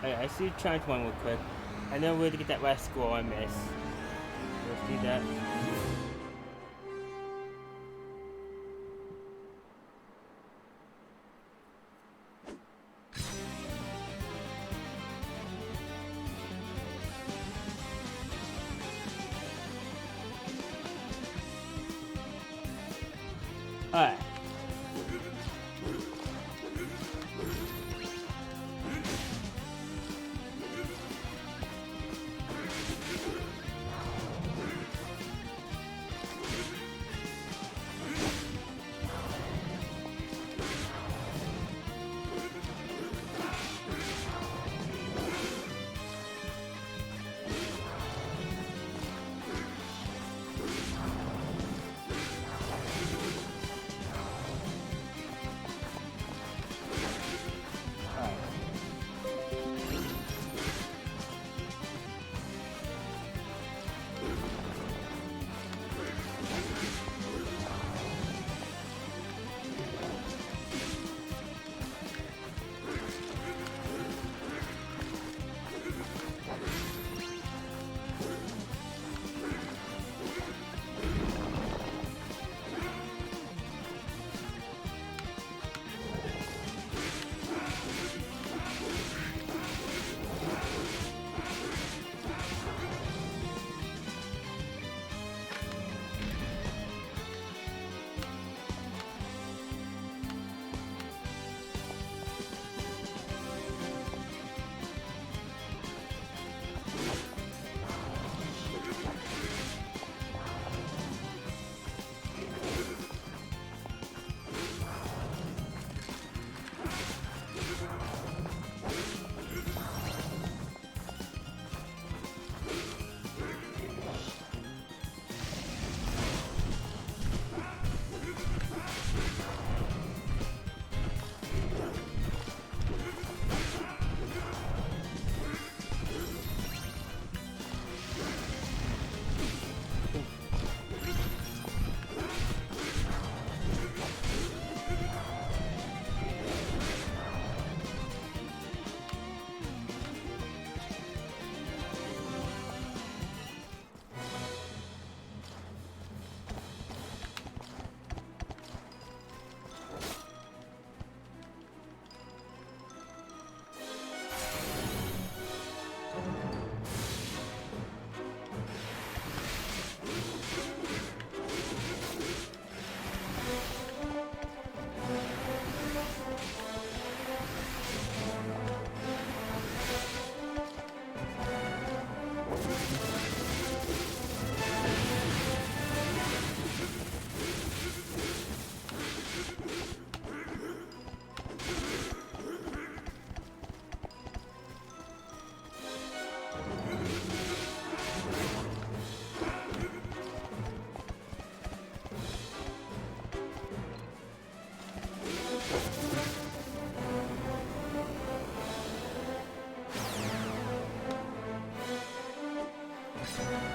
Alright, I see challenge one real quick. I know where to get that last score I missed. Let's do that. Alright.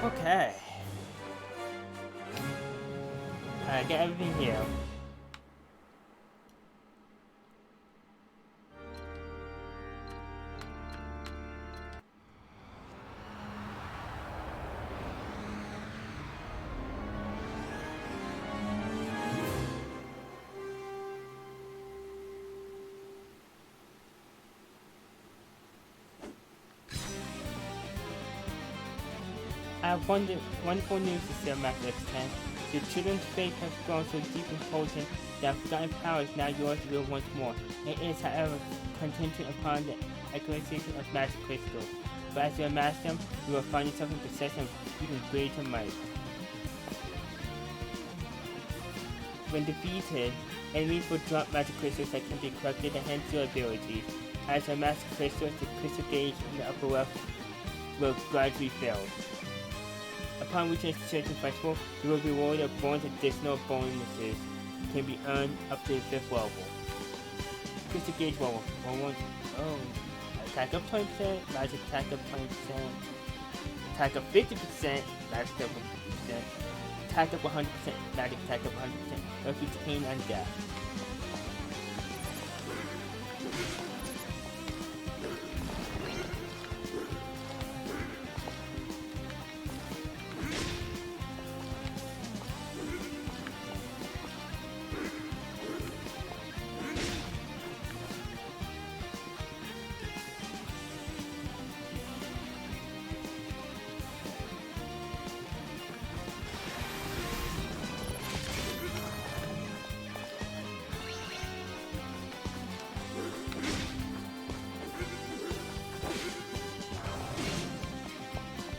Okay. Alright, get everything here. I have wonderful news to share, Master X10. Your children's faith has grown so deep and potent that forgotten power is now yours to wield once more. It is, however, contingent upon the acquisition of magic crystals. But as you amass them, you will find yourself in possession of even greater might. When defeated, enemies will drop magic crystals that can be collected to enhance your abilities. As you amass crystals, the crystal gauge in the upper left will gradually fill. Upon reaching a certain threshold, you will be rewarded with bonus additional bonuses can be earned up to the 5th level. Crystal gauge level. Attack up 20%, magic attack up 20%, attack up 50%, magic attack up 50%, attack up 100%, magic attack up 100%, refuse pain and death.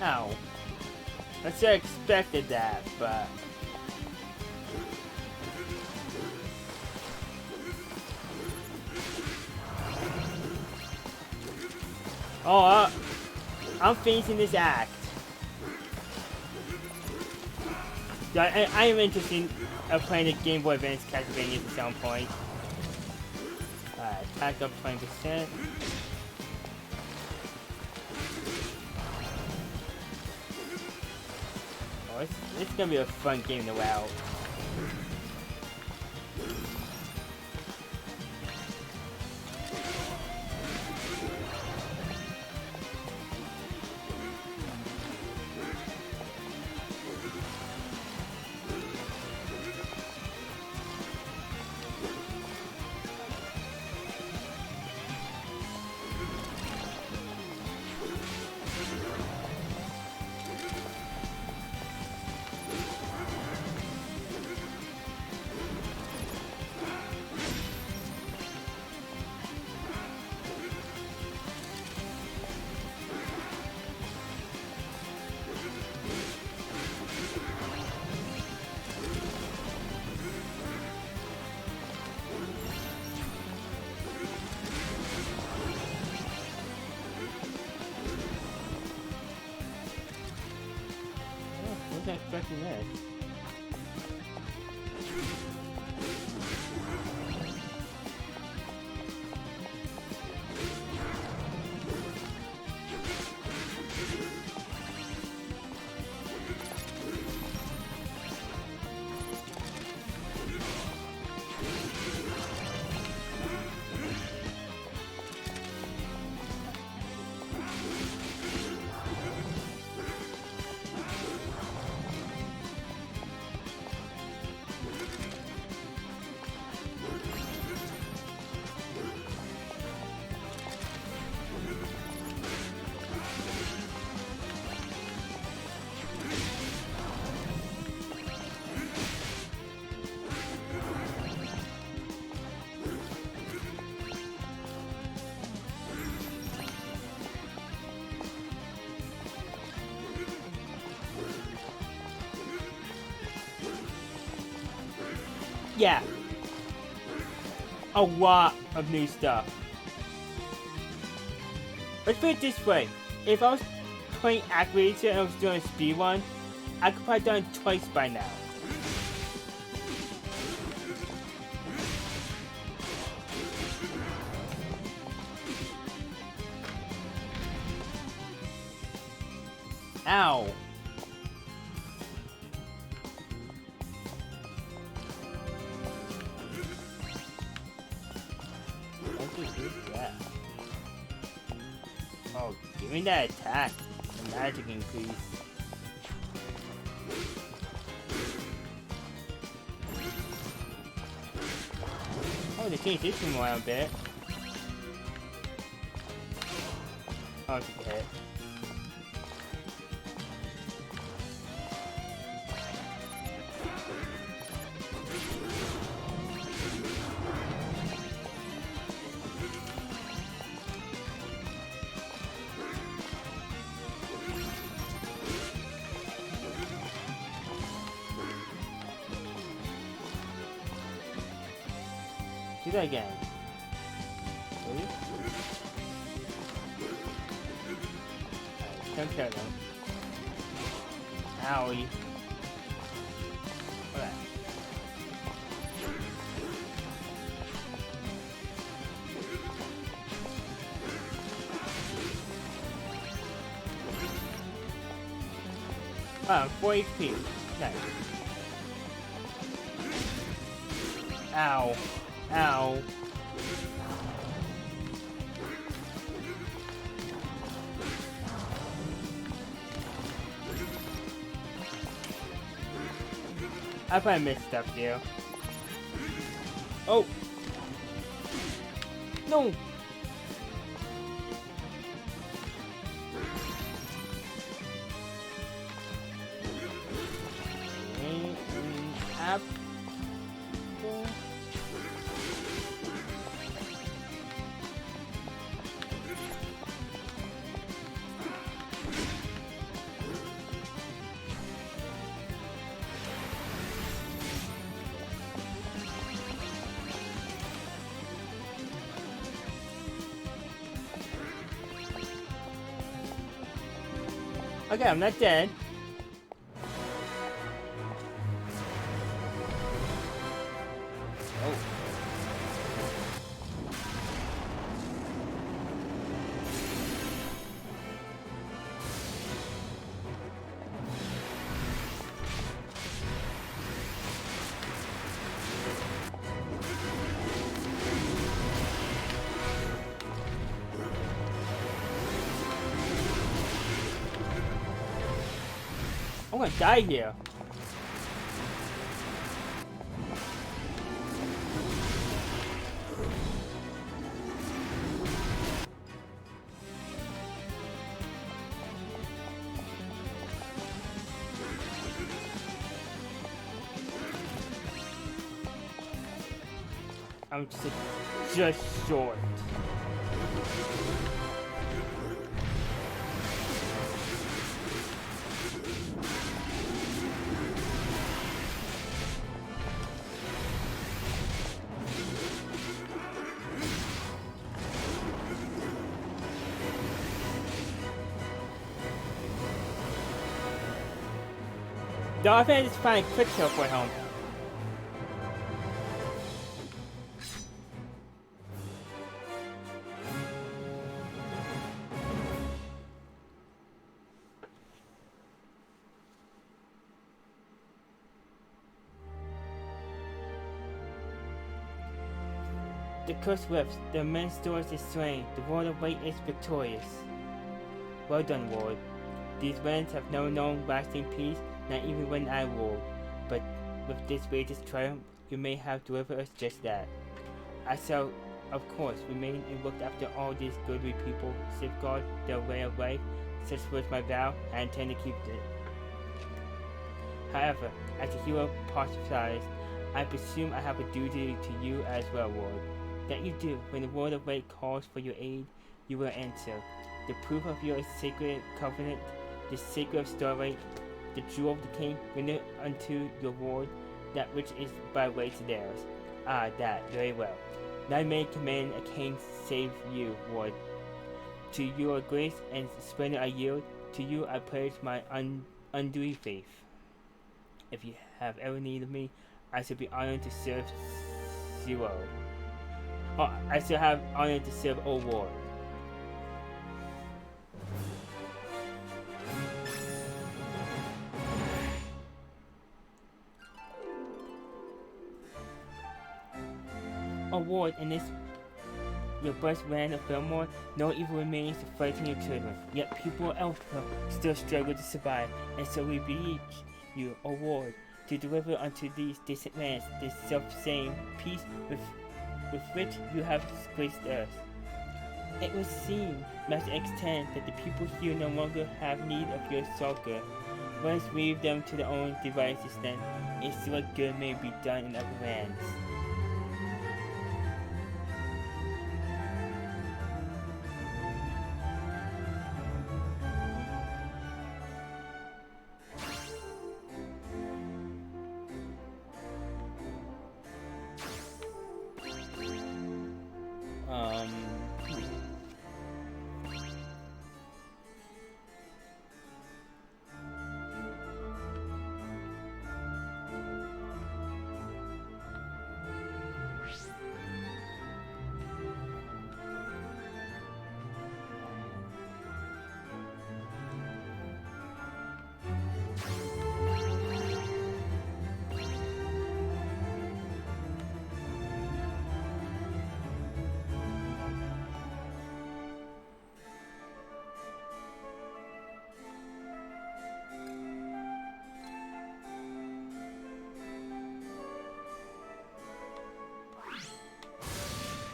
Ow. I should have expected that, but... Oh, I'm finishing this act. I am interested in playing the Game Boy Advance Castlevania at some point. Alright, attack up 20%. Oh, it's gonna be a fun game to wow. Wasn't expecting this. Yeah. A lot of new stuff. Let's put it this way. If I was playing Actraiser and I was doing a speedrun, I could probably done it twice by now. Ow. Oh, give me that attack. The magic increase. Oh, they changed this one around a bit. Oh, it's a hit. Do that again. Ready? Alright, don't kill them. Owie. Alright. Oh, 4 HP. Nice. Ow. Ow. I probably missed stuff here. Oh! No! Apple. Okay, I'm not dead. Oh. I'm gonna die here. I'm just short. The offense is fine. Quick teleport home. The curse whips. The men's doors is slain. The world of weight is victorious. Well done, Ward. These lands have never known lasting peace, not even when I ruled. But with this greatest triumph, you may have delivered us just that. I shall, of course, remain and look after all these goodly people, safeguard their way of life. Such was my vow, and I intend to keep it. However, as a hero prophesies, I presume I have a duty to you as well, Ward. That you do. When the world of light calls for your aid, you will answer. The proof of your sacred covenant, the sacred starlight, the jewel of the king, render unto your ward that which is by way to theirs. Ah, that, very well. None may command a king save you, Ward. To your grace and splendor I yield. To you I pledge my undying faith. If you have ever needed me, I shall be honored to serve Zero. Oh, I shall have honored to serve O Ward. O Ward, in this your blessed land of Belmore, no evil remains to frighten your children. Yet people elsewhere still struggle to survive, and so we beseech you, O Ward, to deliver unto these distant lands this self-same peace with which you have graced us. It would seem, Master X10, that the people here no longer have need of your succor. Let us leave them to their own devices then, and see what good may be done in other lands.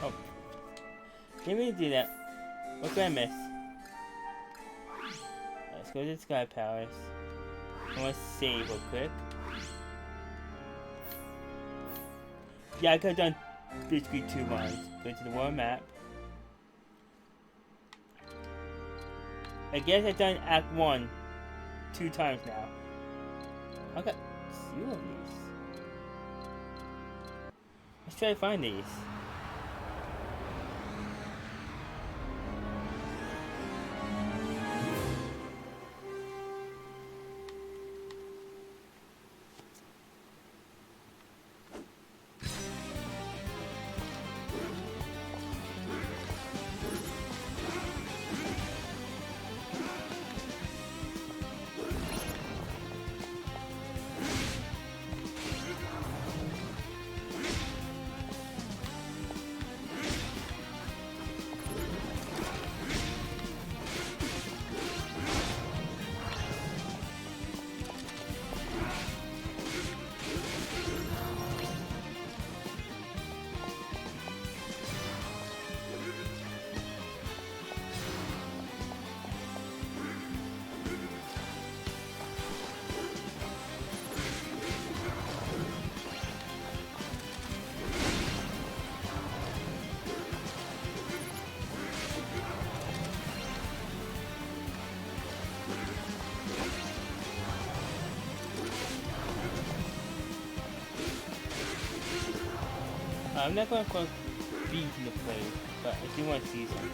Oh. Didn't mean to do that. What did I miss? Let's go to the Sky Palace. I want to save real quick. Yeah, I could have done basically 2 runs. Go to the world map. I guess I've done Act 1 2 times now. I got 2 of these. Let's try to find these. I'm not going to put bees in the place, but I do want to see something.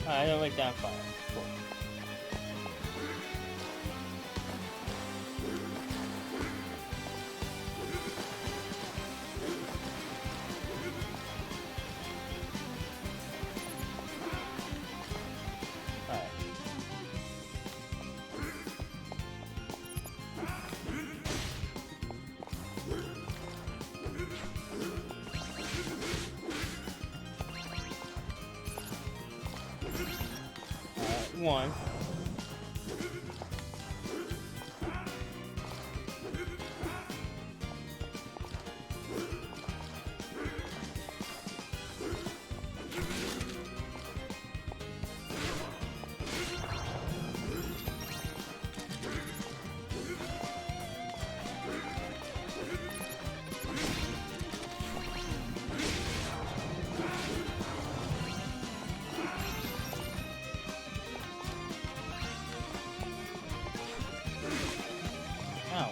I don't like that fire. Cool. Alright. One. Ow.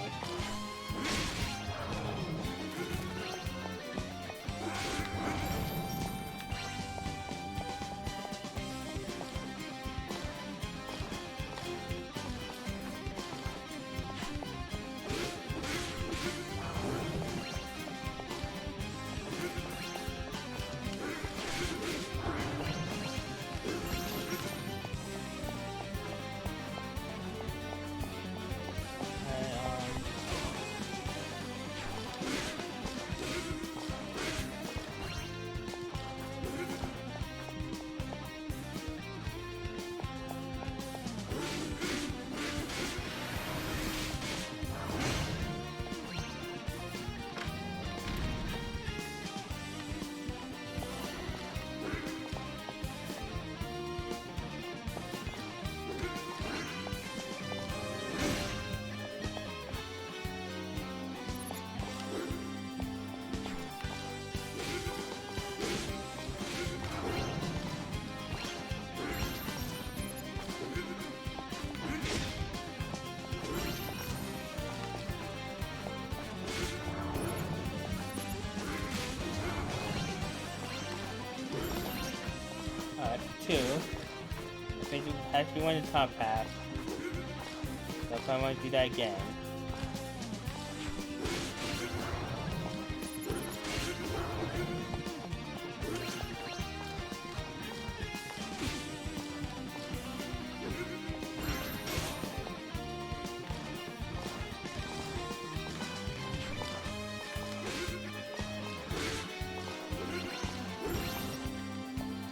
Two. I think it actually won the top half. So if I want to do that again.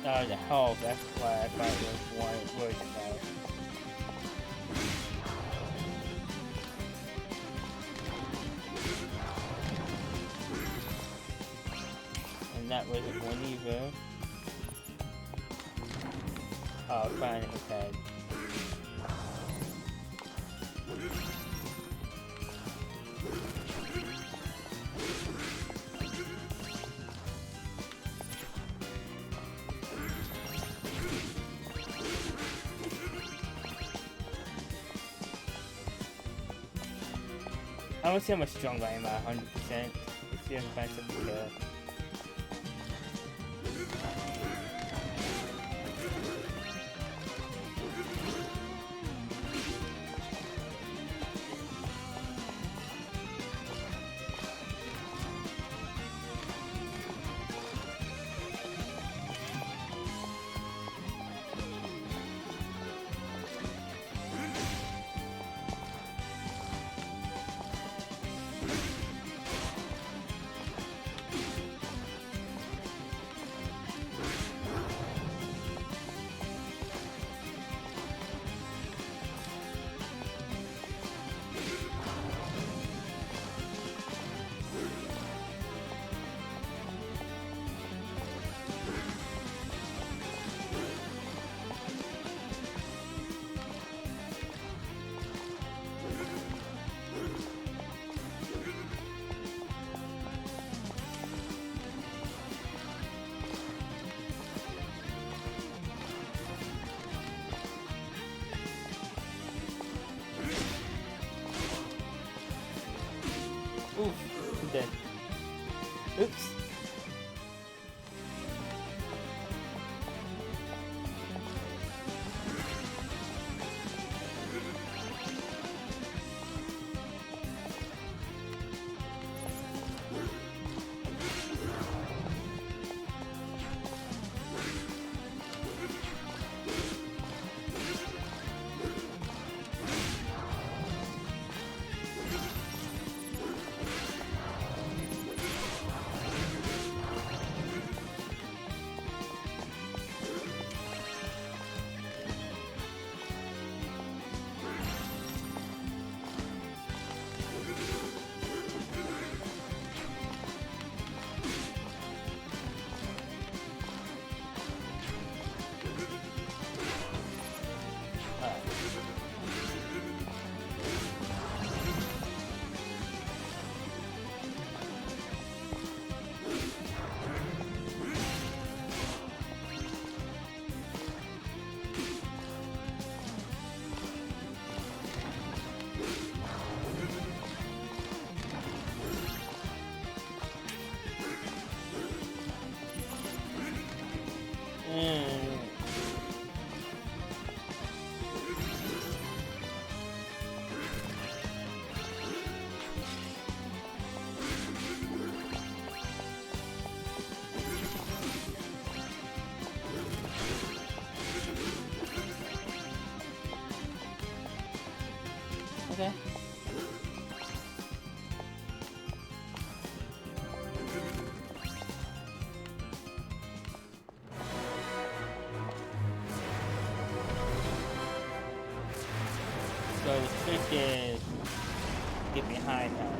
Oh, the health, that's why I thought it was worried about. And that wasn't one either. Oh, fine, okay. I want to see how much stronger I am at 100%. Let's see if I can find something to kill. I'm dead. Oops. Okay. So the trick is get behind her.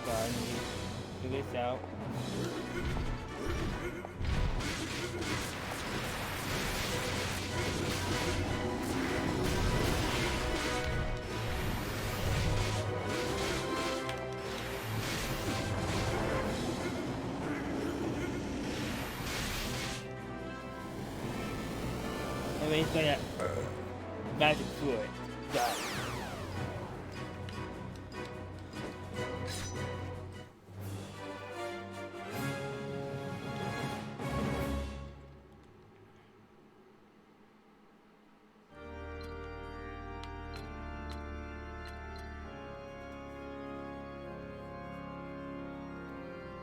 So I need to figure this out. And he's gonna magic through it. Got it.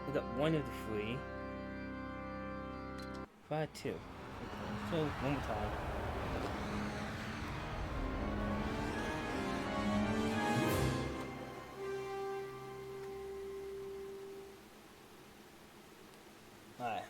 We got one of the three. Try two. So one more time. Alright.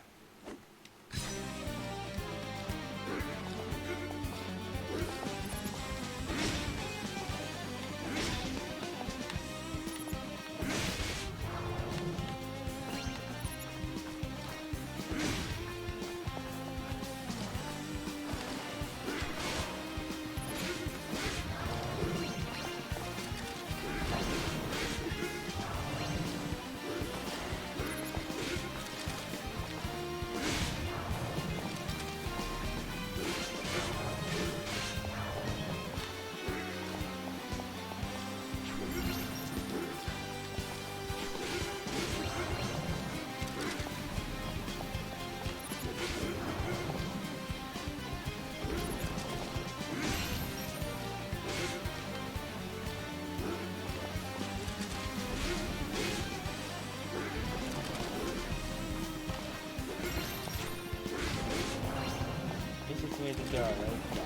This is where to go, right? Yeah.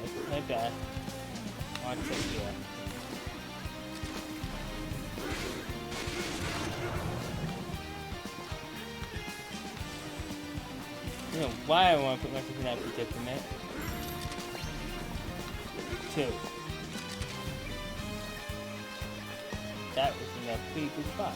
Let's play back. On to here. You know why I want to put myself in that predicament. 2. That was in a pretty good spot.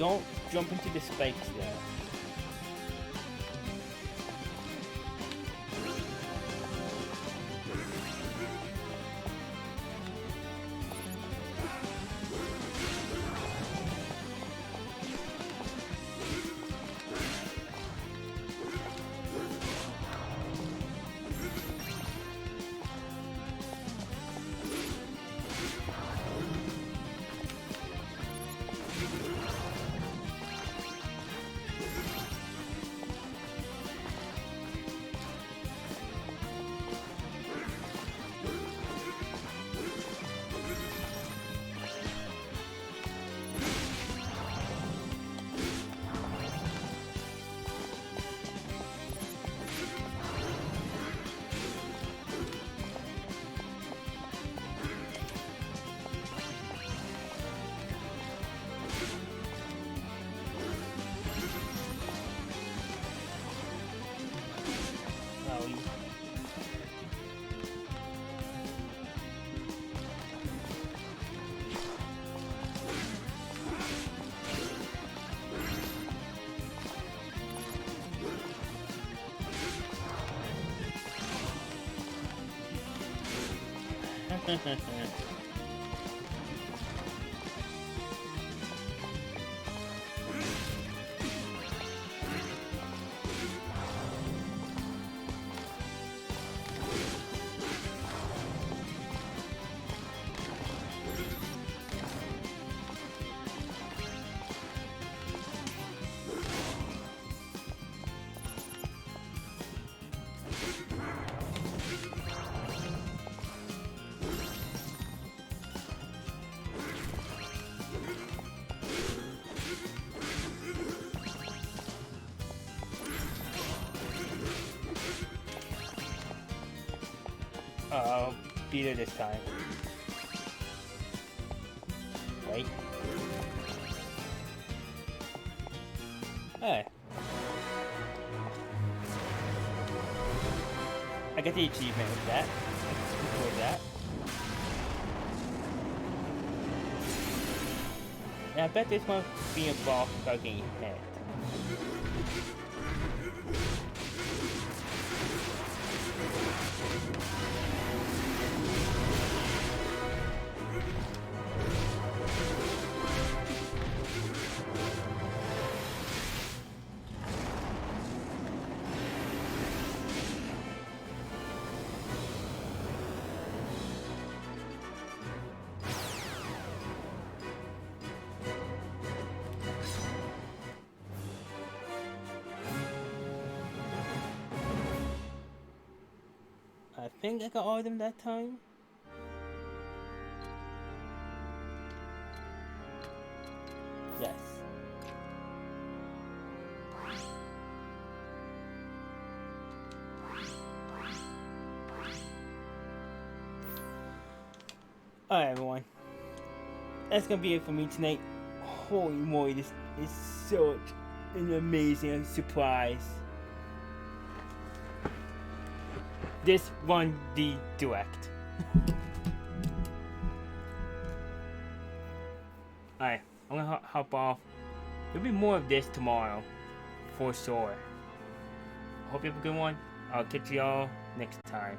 Don't jump into the spikes there. I'll beat her this time. Wait. Hey. I got the achievement with that. Before that. And I bet this one be a boss without getting hit. I think I got all of them that time. Yes. Alright everyone. That's gonna be it for me tonight. Holy moly, this is such an amazing surprise. This won the direct. Alright, I'm gonna hop off. There'll be more of this tomorrow, for sure. Hope you have a good one. I'll catch y'all next time.